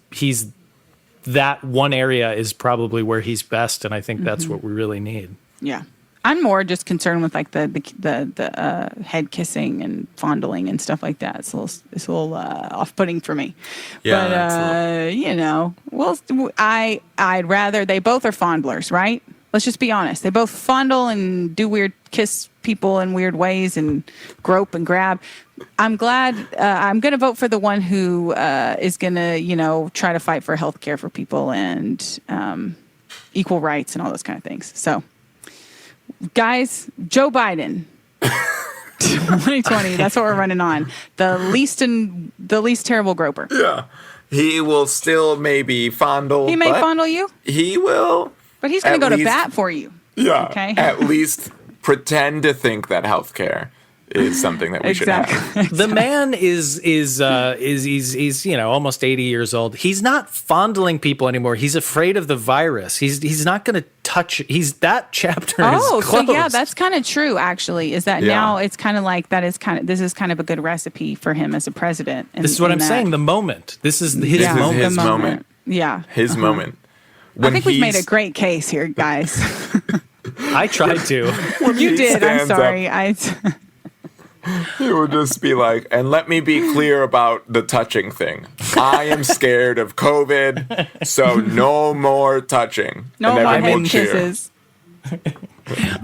that one area is probably where he's best, and I think that's what we really need. Yeah. I'm more just concerned with like the head kissing and fondling and stuff like that. It's a little off-putting for me. Yeah, but you know, well, I'd rather, they both are fondlers, right? Let's just be honest. They both fondle and do weird, kiss people in weird ways and grope and grab. I'm glad. I'm going to vote for the one who is going to, try to fight for health care for people and equal rights and all those kind of things. So, guys, Joe Biden. 2020. That's what we're running on. The least terrible groper. Yeah. He will still maybe fondle. He may fondle you. He will. But he's going to go to bat for you. Yeah. Okay. At least pretend to think that healthcare is something that we should have. Exactly. The man is he's almost 80 years old. He's not fondling people anymore. He's afraid of the virus. He's not going to touch. That chapter is closed. So yeah, that's kind of true. Actually, is that now it's kind of like this is kind of a good recipe for him as a president. This is what I'm saying. The moment. This is his moment. His moment. Yeah. His moment. I think we've made a great case here, guys. I tried to. You did. I'm sorry. He would just be like, and let me be clear about the touching thing. I am scared of COVID, so no more touching. No and more everyone head cheer. kisses.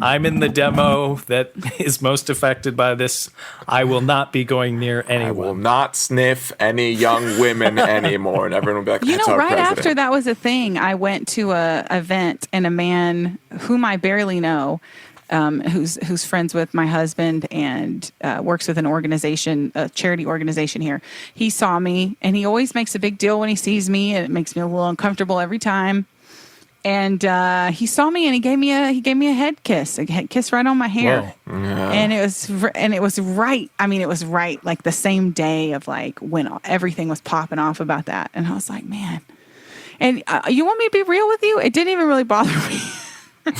I'm in the demo that is most affected by this. I will not be going near anyone. I will not sniff any young women anymore. And everyone will be like, that's our right president. after that was a thing, I went to a event and a man whom I barely know, who's friends with my husband and works with an organization, a charity organization here. He saw me, and he always makes a big deal when he sees me, and it makes me a little uncomfortable every time. And he saw me, and he gave me a head kiss right on my hair. Yeah. And it was right. I mean, it was right, like the same day of like when everything was popping off about that. And I was like, man. And you want me to be real with you? It didn't even really bother me. The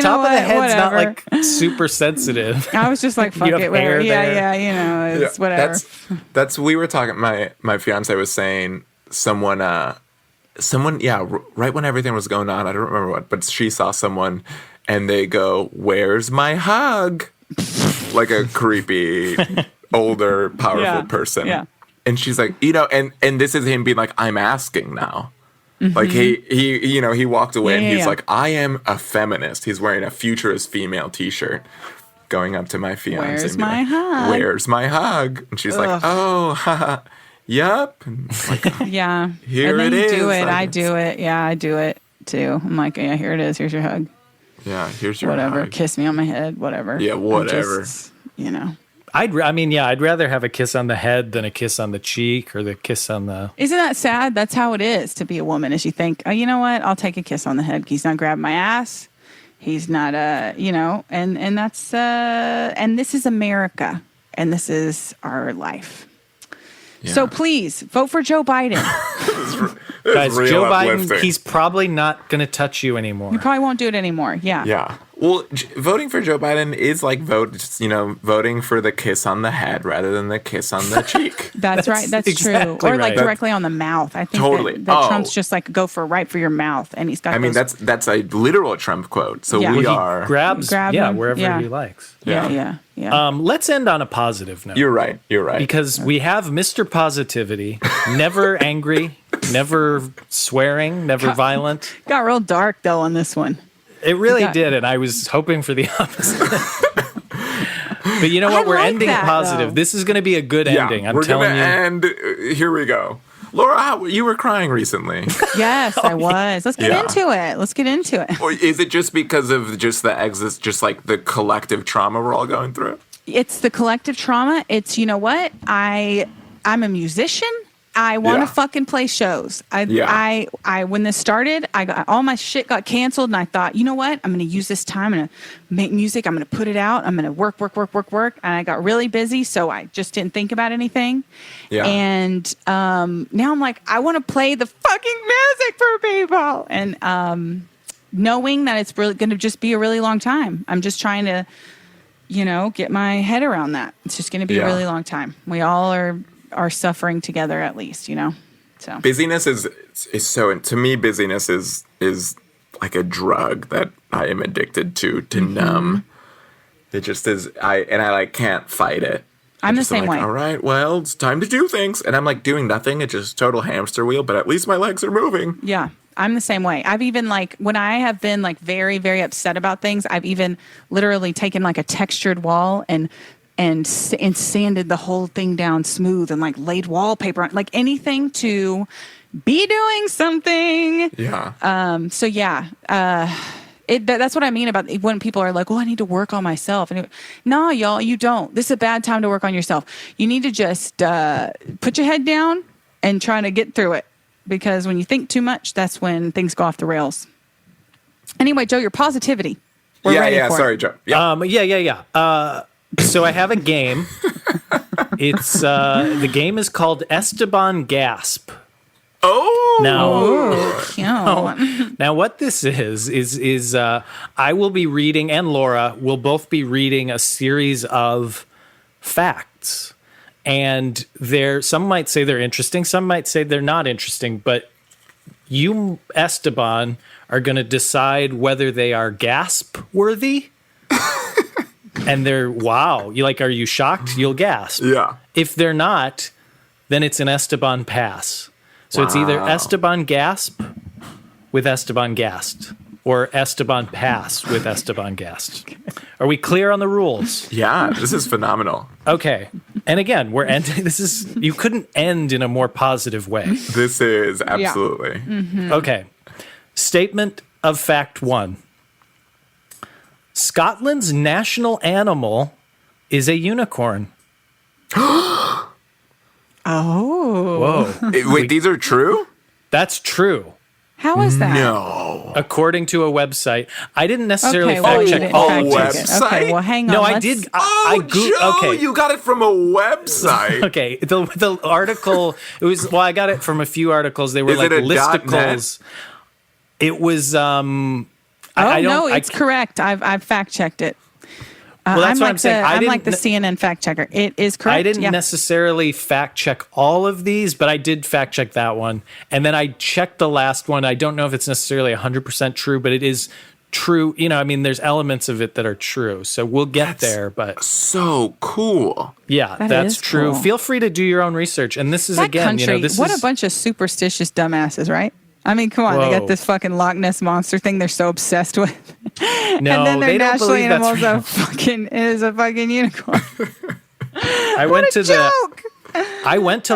top of the head's not like super sensitive. I was just like, fuck it, whatever. Yeah, it's whatever. That's we were talking. My fiance was saying someone, right when everything was going on, I don't remember what, but she saw someone, and they go, "Where's my hug?" Like a creepy, older, powerful person. Yeah. And she's like, and this is him being like, "I'm asking now." Mm-hmm. Like he walked away and he's like, I am a feminist. He's wearing a futurist female T-shirt, going up to my fiance. Where's my hug? Where's my hug? And she's like, oh, haha, yup. And like, yeah. Here and then it you is. do it. I do it. Yeah, I do it too. I'm like, yeah, here it is. Here's your hug. Yeah, here's your whatever. hug. Kiss me on my head. Whatever. Yeah, whatever. Just, I'd rather have a kiss on the head than a kiss on the cheek or the kiss on the... Isn't that sad? That's how it is to be a woman, is you think, oh, you know what? I'll take a kiss on the head. He's not grabbing my ass. He's not, and that's, and this is America, and this is our life. Yeah. So please, vote for Joe Biden. Guys, Joe uplifting. Biden, he's probably not going to touch you anymore. He probably won't do it anymore. Yeah. Yeah. Well, voting for Joe Biden is like voting for the kiss on the head rather than the kiss on the cheek. That's right. That's exactly true. Or like right. directly on the mouth. I think totally. that Trump's just like go for right for your mouth, and he's got. I mean, that's a literal Trump quote. So Yeah. we Well, are grab him. Wherever he Yeah. likes. Yeah. Let's end on a positive note. You're right. Because we have Mr. Positivity, never angry, never swearing, never violent. Got real dark though on this one. It really did, and I was hoping for the opposite. But you know what? We're ending positive. Though. This is going to be a good ending. I'm telling you. And here we go. Laura, you were crying recently. Yes, I was. Let's get into it. Or is it just because of just the exits, just like the collective trauma we're all going through? It's the collective trauma. It's, you know what? I'm a musician. I want to fucking play shows. I when this started, all my shit got canceled, and I thought, you know what? I'm going to use this time. I'm going to make music. I'm going to put it out. I'm going to work. And I got really busy, so I just didn't think about anything. Yeah. And now I'm like, I want to play the fucking music for people. And knowing that it's really going to just be a really long time. I'm just trying to, get my head around that. It's just going to be a really long time. We all are suffering together, at least, so busyness is so, to me, busyness is like a drug that I am addicted to numb. It just is. I can't fight it. I'm the same way. All right, well, it's time to do things, and I'm like doing nothing. It's just total hamster wheel, but at least my legs are moving. Yeah. I'm the same way. I've even like when I have been like very, very upset about things, I've even literally taken like a textured wall and sanded the whole thing down smooth and like laid wallpaper on, like anything to be doing something. Yeah. So yeah, that's what I mean about when people are like, "Oh, I need to work on myself." And no, y'all, you don't. This is a bad time to work on yourself. You need to just put your head down and try to get through it, because when you think too much, that's when things go off the rails. Anyway, Joe, your positivity. We're ready for Sorry, it. Joe. Yeah. So I have a game. It's the game is called Esteban Gasp. Oh, Now what this is I will be reading, and Laura will both be reading a series of facts. And some might say they're interesting, some might say they're not interesting, but you, Esteban, are going to decide whether they are gasp worthy. And they're, wow, are you shocked? You'll gasp. Yeah. If they're not, then it's an Esteban pass. So it's either Esteban Gasp with Esteban Gast or Esteban Pass with Esteban Gast. Are we clear on the rules? Yeah, this is phenomenal. Okay. And again, we're ending. You couldn't end in a more positive way. This is absolutely. Yeah. Mm-hmm. Okay. Statement of fact 1. Scotland's national animal is a unicorn. Oh. Whoa. Wait, these are true? That's true. How is that? No. According to a website. I didn't necessarily you fact check didn't all fact check it. website? Okay, well, hang on. No, I did. Joe, okay. you got it from a website. Okay, the article, I got it from a few articles. They were Is like it a listicles. It was it's correct. I've fact checked it. Well, that's what like I'm saying. I'm like the CNN fact checker. It is correct. I didn't necessarily fact check all of these, but I did fact check that one. And then I checked the last one. I don't know if it's necessarily 100% true, but it is true. There's elements of it that are true. So we'll get there. But so cool. Yeah, that's true. Cool. Feel free to do your own research. And this is, that again, country, this what is... a bunch of superstitious dumbasses, right? I mean, come on. Whoa. They got this fucking Loch Ness monster thing they're so obsessed with. No, and then their they don't national believe that's animal is a fucking unicorn. I went to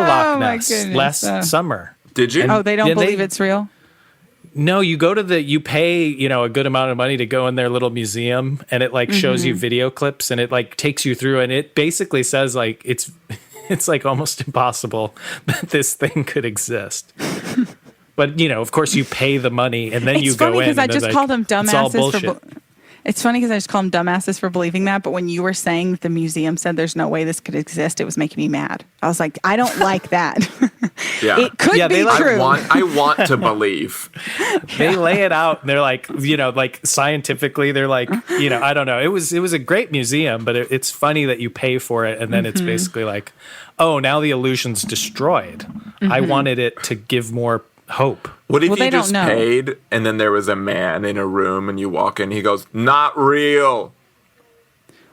Loch Ness last summer. Did you? Oh, they don't believe it's real? No, you go to you pay, a good amount of money to go in their little museum, and it shows you video clips, and it takes you through, and it basically says it's almost impossible that this thing could exist. But, of course, you pay the money, and then you go in. It's funny because I just called them dumbasses. It's funny because I just call them dumbasses for believing that. But when you were saying that the museum said there's no way this could exist, it was making me mad. I was like, I don't like that. Yeah. It could be true. I want to believe. They lay it out, and they're scientifically, they're I don't know. It was a great museum, but it's funny that you pay for it, and then it's basically oh, now the illusion's destroyed. Mm-hmm. I wanted it to give more hope. What if you just paid and then there was a man in a room and you walk in, he goes, not real?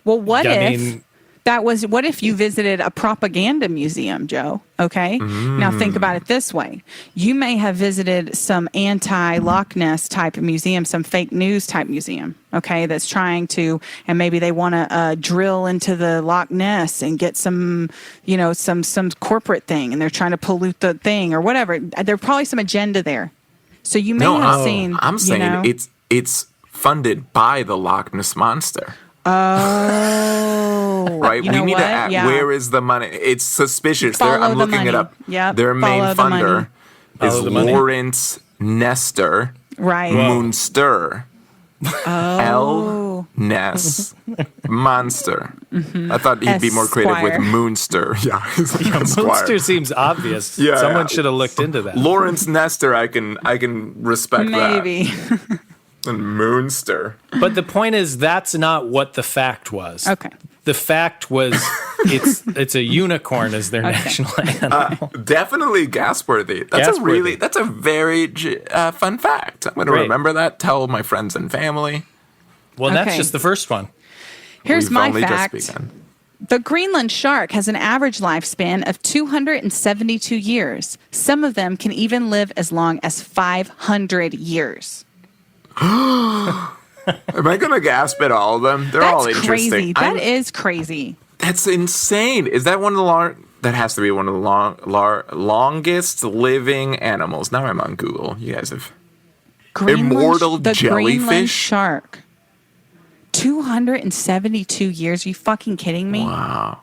Well, what if you visited a propaganda museum, Joe? Okay. Now think about it this way. You may have visited some anti-Loch Ness type of museum, some fake news type museum, okay, that's trying to, and maybe they want to drill into the Loch Ness and get some, some corporate thing, and they're trying to pollute the thing or whatever. There's probably some agenda there. So you may have seen. I'm saying it's funded by the Loch Ness Monster. Oh, right. We need to ask, where is the money? It's suspicious. I'm looking it up. Yep. Their main funder is Lawrence Nestor, right? Moonster. L. Ness Monster. Mm-hmm. I thought he'd be more creative with Moonster. Yeah, Moonster seems obvious. Yeah, someone should have looked into that. Lawrence Nestor, I can respect maybe. That. And Moonster. But the point is, that's not what the fact was. Okay. The fact was, it's a unicorn as their national animal. Definitely gasworthy. That's a very fun fact. I'm going to remember that. Tell my friends and family. Well, that's just the first one. Here's my fact. The Greenland shark has an average lifespan of 272 years. Some of them can even live as long as 500 years. Am I going to gasp at all of them? They're all That's interesting. crazy. That is crazy. That's insane. Is that one of the that has to be one of the longest living animals? Now I'm on Google. You guys have immortal the jellyfish. Greenland shark. 272 years. Are you fucking kidding me? Wow.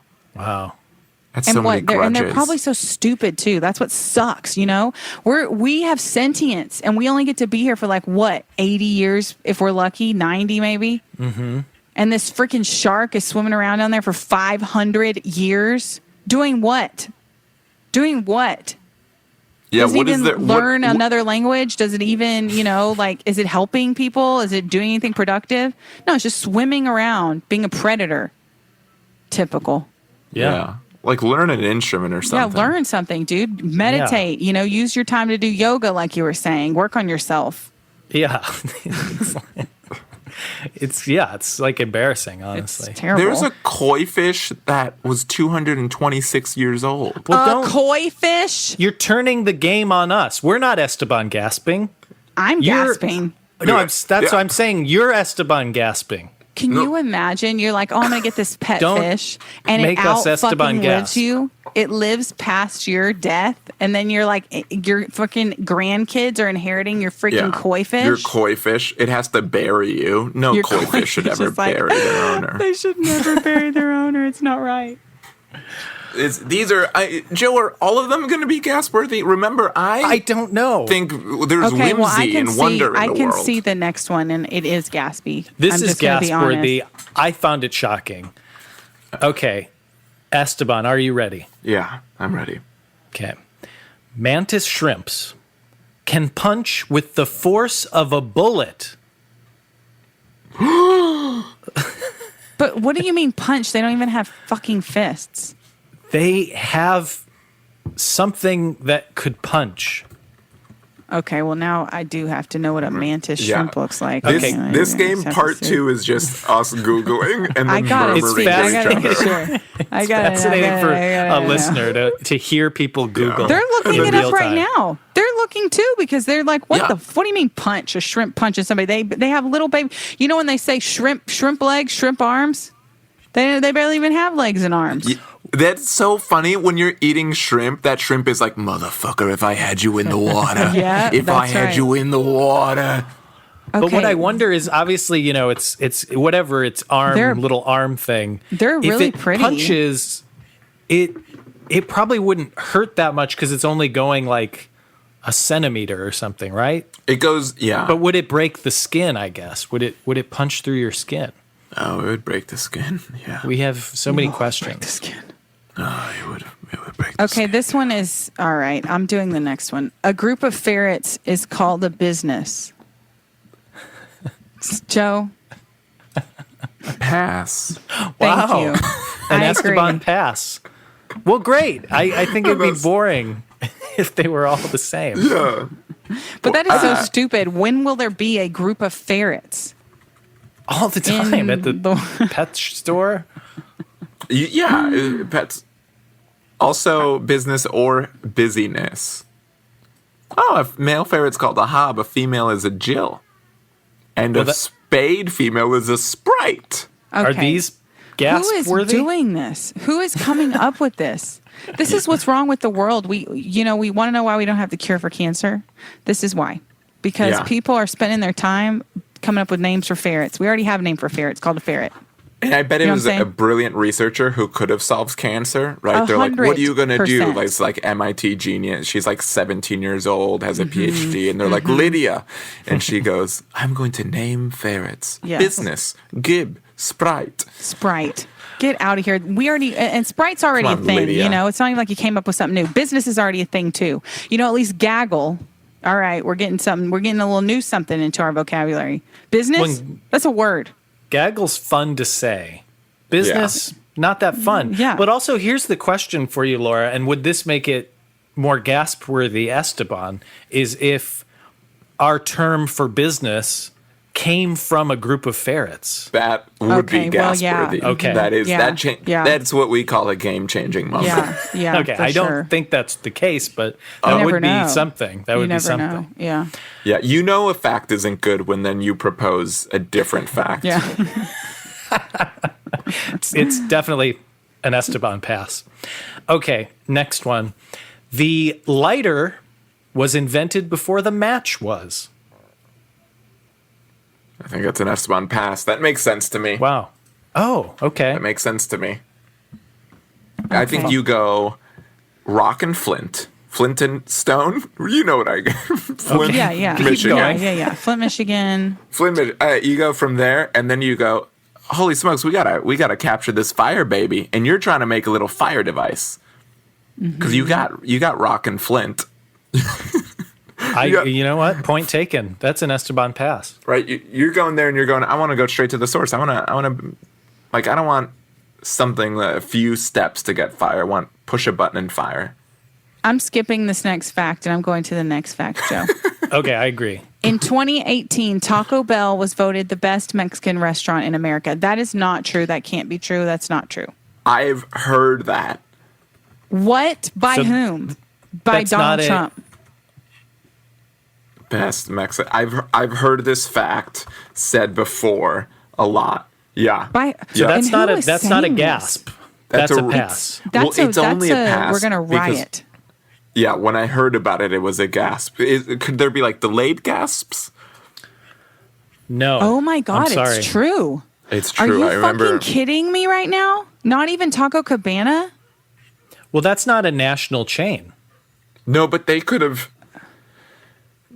That's And so many grudges. and they're probably so stupid too. That's what sucks, you know? We have sentience and we only get to be here for 80 years if we're lucky, 90 maybe. Mm-hmm. And this freaking shark is swimming around down there for 500 years. Doing what? Yeah, Does it what is even there? learn another language? Does it even, is it helping people? Is it doing anything productive? No, it's just swimming around, being a predator. Typical. Yeah. Like learn an instrument or something. Yeah, learn something, dude. Meditate. Yeah. Use your time to do yoga, like you were saying. Work on yourself. Yeah. It's like embarrassing, honestly. It's terrible. There's a koi fish that was 226 years old. Well, koi fish? You're turning the game on us. We're not Esteban gasping. I'm gasping. No, that's what I'm saying. You're Esteban gasping. Can you imagine? You're like, I'm going to get this pet Don't fish, and make it us out Esteban fucking lives Gast. you. It lives past your death, and then you're like, your fucking grandkids are inheriting your freaking koi fish. Your koi fish, it has to bury you. No Your koi fish should ever bury their owner. They should never bury their owner. It's not right. Joe, are all of them going to be gas worthy? Remember, I don't know. think there's Okay, well, whimsy and wonder in the world. I can see the next one, and it is gaspy. This I'm is just gonna be honest. gasp-worthy. I found it shocking. Okay. Esteban, are you ready? Yeah, I'm ready. Okay. Mantis shrimps can punch with the force of a bullet. But what do you mean punch? They don't even have fucking fists. They have something that could punch. Okay, well now I do have to know what a mantis shrimp looks like. This game part 2 is just us Googling and then I got it. murmuring It's to each other. Sure. I got it. Fascinating for a listener to hear people Google. They're looking in it real up right time. now. They're looking too because they're like, what do you mean punch? A shrimp punches somebody. They have little baby. You know when they say shrimp legs, shrimp arms? They barely even have legs and arms. That's so funny when you're eating shrimp. That shrimp is like, motherfucker, if I had you in the water. Yeah, if I that's had right. you in the water. But Okay. what I wonder is, obviously, it's whatever its little arm thing. They're really if it pretty. punches, it probably wouldn't hurt that much because it's only going like a centimeter or something, right? It goes, yeah. But would it break the skin? I guess would it punch through your skin? Oh, it would break the skin. Yeah. We have so many questions. Break the skin. Oh, it would break the Okay, skin. this one is all right. I'm doing the next one. A group of ferrets is called a business. Joe, Pass. thank Wow. you. An I Esteban agree. pass. Well, great. I think it'd be boring if they were all the same. Yeah. But that is so stupid. When will there be a group of ferrets? All the time In at the the- pet store. Yeah, pets. Also, business or busyness. Oh, a male ferret's called a hob. A female is a Jill. And a spade female is a sprite. Are Okay. these Who is gasp-worthy? doing this? Who is coming up with this? This is what's wrong with the world. We want to know why we don't have the cure for cancer. This is why. Because people are spending their time coming up with names for ferrets. We already have a name for a ferret. It's called a ferret. And I bet it You know was what I'm a saying? brilliant researcher who could have solved cancer, right? They're like, what are you going to do? 100%. Like, it's like MIT genius. She's like 17 years old, has a Mm-hmm. PhD. And they're like, Lydia. And she goes, I'm going to name ferrets. Yes. Business, Gib, Sprite. Sprite. Get out of here. We already, and Sprite's already Come on, a thing. Lydia. You know, it's not even like you came up with something new. Business is already a thing too. You know, at least gaggle. All right, we're getting a little new something into our vocabulary. Business, that's a word. Gaggle's fun to say. Business, not that fun. Yeah. But also, here's the question for you, Laura, and would this make it more gasp-worthy, Esteban, is if our term for business came from a group of ferrets. That would be gasp-worthy. Okay. That is that's what we call a game-changing moment. Yeah. Okay, I don't think that's the case, but You that never would be know. something. That would be something. Know. Yeah. Yeah, you know a fact isn't good when then you propose a different fact. Yeah. It's definitely an Esteban pass. Okay, next one. The lighter was invented before the match was. I think that's an Esteban pass. That makes sense to me. Wow. Oh, okay. That makes sense to me. I think you go rock and flint. Flint and stone? You know what I get. Flint, Yeah. Michigan. Yeah. Flint, Michigan. Flint, you go from there, and then you go, holy smokes, we gotta capture this fire baby. And you're trying to make a little fire device. Because you got rock and flint. You know what? Point taken. That's an Esteban pass. Right, you're going there and you're going, I want to go straight to the source. I don't want something, a few steps to get fire. I want push a button and fire. I'm skipping this next fact and I'm going to the next fact, Joe. Okay, I agree. In 2018, Taco Bell was voted the best Mexican restaurant in America. That is not true. That can't be true. That's not true. I've heard that. What? By whom? By Donald Trump. Best Mexican. I've heard this fact said before a lot. Yeah. So that's not a gasp. That's a pass. It's only a pass. We're gonna riot. Yeah, when I heard about it, it was a gasp. Could there be like delayed gasps? No. Oh my God, I'm sorry. it's true. It's true. Are you I remember. fucking kidding me right now? Not even Taco Cabana? Well, that's not a national chain. No, but they could have.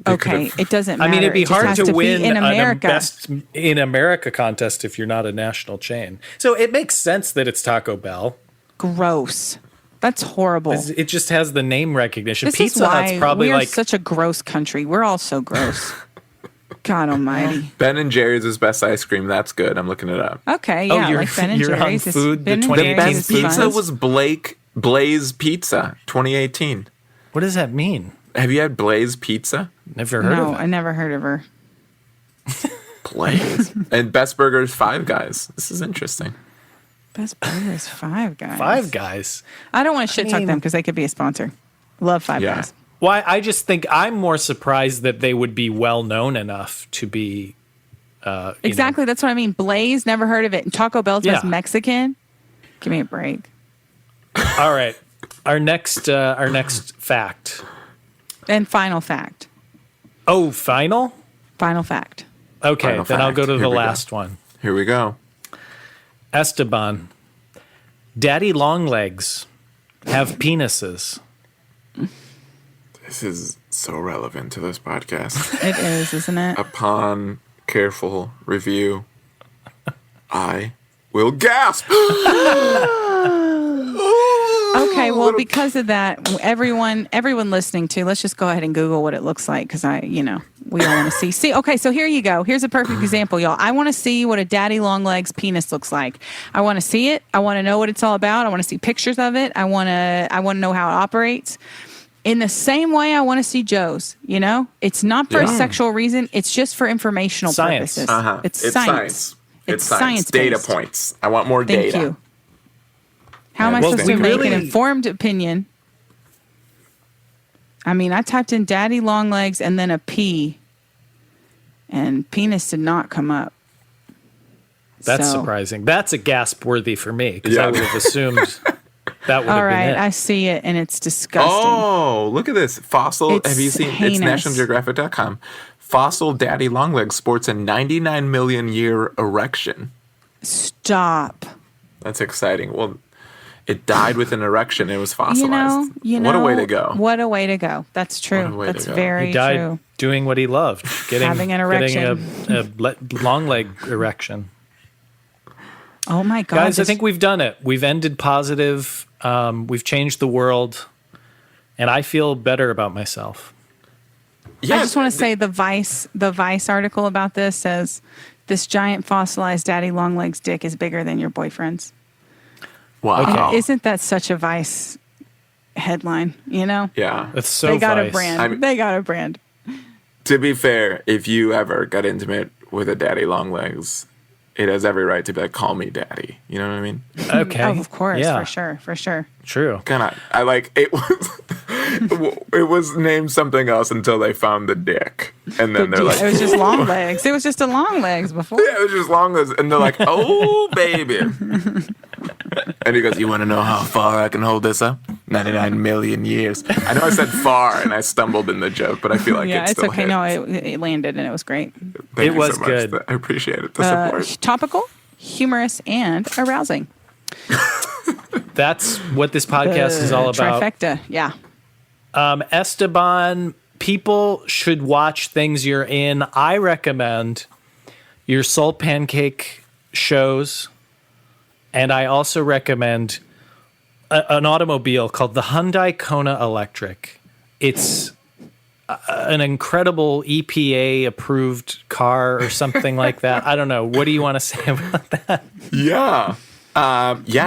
Okay, it doesn't matter. I mean, it'd be It just hard has to be win in a America. best in America contest if you're not a national chain. So it makes sense that it's Taco Bell. Gross. That's horrible. It just has the name recognition. This Pizza is why Hut's probably we are like such a gross country. We're all so gross. God Almighty. Ben and Jerry's is best ice cream. That's good. I'm looking it up. Okay, yeah, you're- like Ben and you're on Jerry's. food, the Ben and 2018 Jerry's Best is pizza fun. was Blaze Pizza 2018. what does that mean? Have you had Blaze Pizza? Never heard No, of it. I never heard of her. Blaze. And Best Burgers Five Guys. This is interesting. Best Burgers, Five Guys. Five Guys. I don't want to shit talk them because they could be a sponsor. Love Five Yeah. Guys. Why? I just think I'm more surprised that they would be well known enough to be. Exactly. That's what I mean. Blaze, never heard of it. And Taco Bell's Yeah. best Mexican. Give me a break. All right. Our next fact. And final fact. Oh, final? Final fact. Okay, Final then I'll fact. go to Here the we go. last one. Here we go. Esteban. Daddy Longlegs have penises. This is so relevant to this podcast. It is, isn't it? Upon careful review, I will gasp. Okay, well, because of that, everyone listening to, let's just go ahead and Google what it looks like because we all want to see. See, okay, so here you go. Here's a perfect example, y'all. I want to see what a daddy long legs penis looks like. I want to see it. I want to know what it's all about. I want to see pictures of it. I want to know how it operates. In the same way, I want to see Joe's. It's not for a sexual reason. It's just for informational Science. purposes. Uh-huh. It's science. It's science. Data Science-based. points. I want more Thank data. you. How am I Well, supposed we to make an really- informed opinion? I mean, I typed in daddy long legs and then a P, and penis did not come up. That's So- surprising. That's a gasp worthy for me because Yeah. I would have assumed that would All have right, been I it. see it, and it's disgusting. Oh, look at this. Fossil. It's have you seen? heinous. It's nationalgeographic.com. Fossil daddy longlegs sports a 99 million year erection. Stop. That's exciting. Well, it died with an erection. It was fossilized. What a way to go. What a way to go. That's true. What a way to That's go. very He died true. doing what he loved, Having an erection. getting a long leg erection. Oh my God. Guys, I this- think we've done it. We've ended positive. We've changed the world, and I feel better about myself. Yeah, I just want to say the Vice article about this says this giant fossilized daddy long legs dick is bigger than your boyfriend's. Wow. Isn't that such a Vice headline? Yeah. It's so they got Vice. a brand. They got a brand. To be fair, if you ever got intimate with a daddy long legs, it has every right to be like, call me daddy. You know what I mean? Okay. Oh, of course, Yeah. for sure. True. I like it was it was named something else until they found the dick, and then they're like, It was just long legs. It was just a long legs before. yeah, it was just long legs, and they're like, oh baby. And he goes, you want to know how far I can hold this up? 99 million years. I know I said far, and I stumbled in the joke, but I feel like Yeah, it it's still okay. hits. No, it landed and it was great. Thank It you was so much. good. I appreciate it. The support. Topical, humorous, and arousing. That's what this podcast is all about. Trifecta. Yeah. Esteban, people should watch things you're in. I recommend your Soul Pancake shows, and I also recommend an automobile called the Hyundai Kona Electric. It's an incredible EPA approved car or something like that. I don't know. What do you want to say about that? Yeah.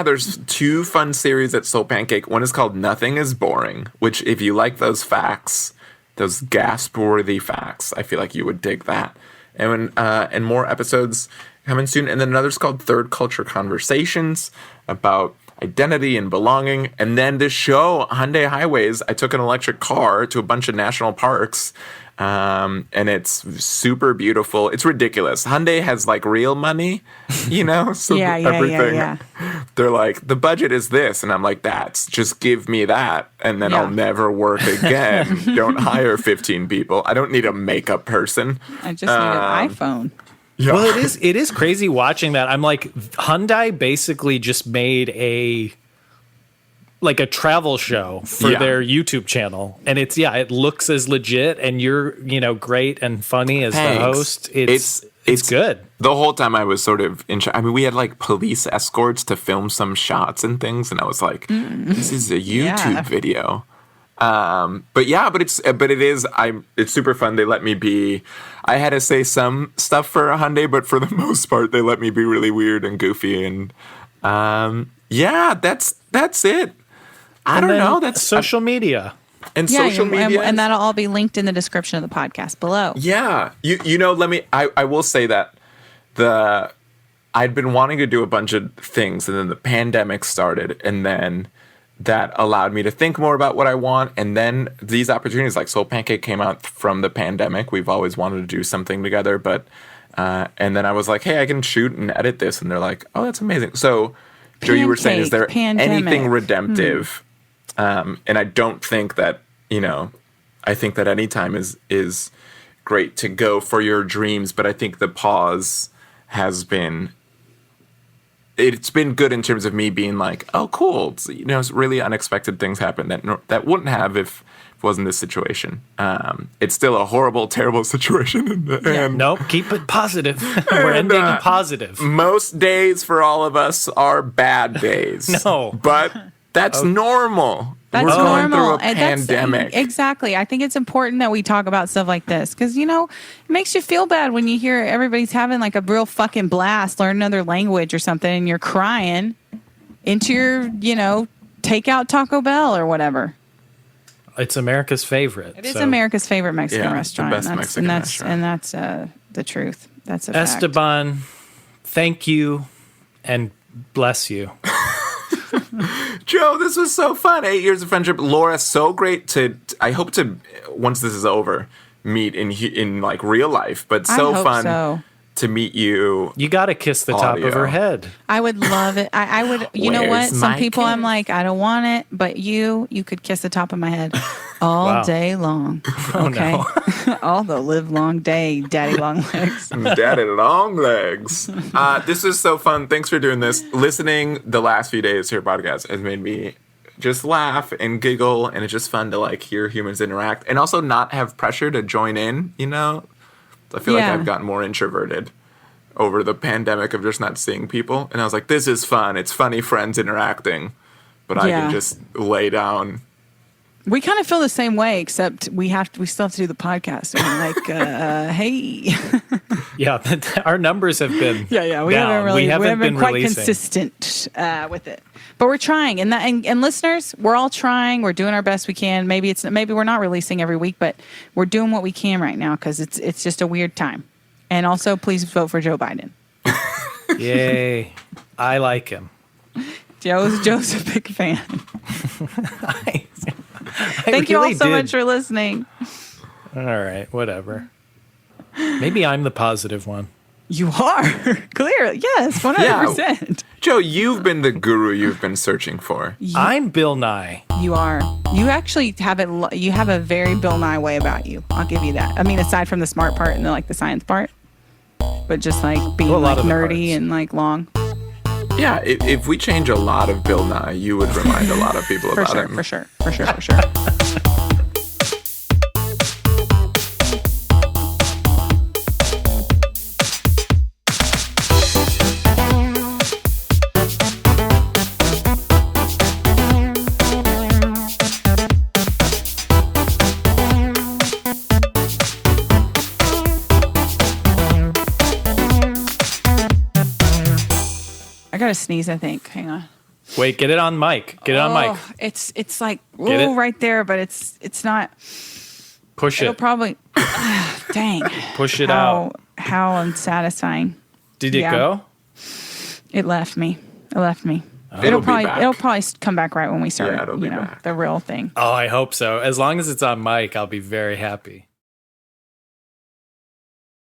There's 2 fun series at Soul Pancake. One is called Nothing is Boring, which if you like those facts, those gasp-worthy facts, I feel like you would dig that. And more episodes coming soon. And then another's called Third Culture Conversations about identity and belonging. And then this show, Hyundai Highways, I took an electric car to a bunch of national parks. And it's super beautiful. It's ridiculous. Hyundai has like real money, you know? So Yeah. They're like, the budget is this. And I'm like, just give me that. And then I'll never work again. Don't hire 15 people. I don't need a makeup person. I just need an iPhone. Yeah. Well, it is crazy watching that. I'm like, Hyundai basically just made a travel show for their YouTube channel, and it looks as legit, and you're great and funny as the host. It's good. The whole time I was sort of in shock. I mean, we had like police escorts to film some shots and things, and I was like, this is a YouTube video. It's super fun. They let me be. I had to say some stuff for Hyundai, but for the most part, they let me be really weird and goofy, and that's it. I don't know. That's social media. And social media. And that'll all be linked in the description of the podcast below. Yeah. I will say that I'd been wanting to do a bunch of things, and then the pandemic started, and then that allowed me to think more about what I want. And then these opportunities like Soul Pancake came out from the pandemic. We've always wanted to do something together, but and then I was like, hey, I can shoot and edit this. And they're like, oh, that's amazing. So Joe, you were saying, is there anything redemptive? And I don't think that, I think that any time is great to go for your dreams, but I think the pause has been, it's been good in terms of me being like, oh, cool. It's, really unexpected things happen that wouldn't have if it wasn't this situation. It's still a horrible, terrible situation. Nope, keep it positive. We're ending positive. Most days for all of us are bad days. No. But that's normal. That's We're going normal. through a pandemic. Exactly. I think it's important that we talk about stuff like this because, it makes you feel bad when you hear everybody's having like a real fucking blast, learn another language or something, and you're crying into your, takeout Taco Bell or whatever. It's America's favorite. It is America's favorite Mexican restaurant. The best Mexican restaurant. And that's the truth. That's a fact. Esteban, thank you and bless you. Joe, this was so fun. 8 years of friendship. Laura, so great I hope to, once this is over, meet in like real life, but so fun to meet you. You got to kiss the top of her head. I would love it. I would, you know what? Some people kiss? I'm like, I don't want it, but you could kiss the top of my head all day long. Okay. No. All the live long day, daddy long legs. Daddy long legs. This is so fun. Thanks for doing this. Listening the last few days to your podcast has made me just laugh and giggle, and it's just fun to like hear humans interact and also not have pressure to join in, I feel like I've gotten more introverted over the pandemic of just not seeing people. And I was like, this is fun. It's funny friends interacting, but I can just lay down. We kind of feel the same way, except we still have to do the podcast. And like, hey. Yeah, our numbers have been we down. We haven't been quite releasing. consistent with it. But we're trying, and listeners, we're all trying. We're doing our best we can. Maybe we're not releasing every week, but we're doing what we can right now because it's just a weird time. And also, please vote for Joe Biden. Yay. I like him. Joe's a big fan. I Thank you all really so did. much for listening. All right, whatever. Maybe I'm the positive one. You are. Clear. Yes, 100%. Joe, you've been the guru you've been searching for. I'm Bill Nye. You are. You actually have it. You have a very Bill Nye way about you. I'll give you that. I mean, aside from the smart part and the science part, but just being Well, a lot of the nerdy parts. and long. Yeah, if we change a lot of Bill Nye, you would remind a lot of people about him. For sure. I gotta sneeze, I think. Hang on. Wait, get it on mic. Get it on mic. It's like Get it? right there, but it's not. Push It'll it. probably. Dang. Push it out. How unsatisfying. Did it Yeah. go? It left me. It'll be back. It'll probably come back right when we start. Yeah, it'll be back. The real thing. Oh, I hope so. As long as it's on mic, I'll be very happy.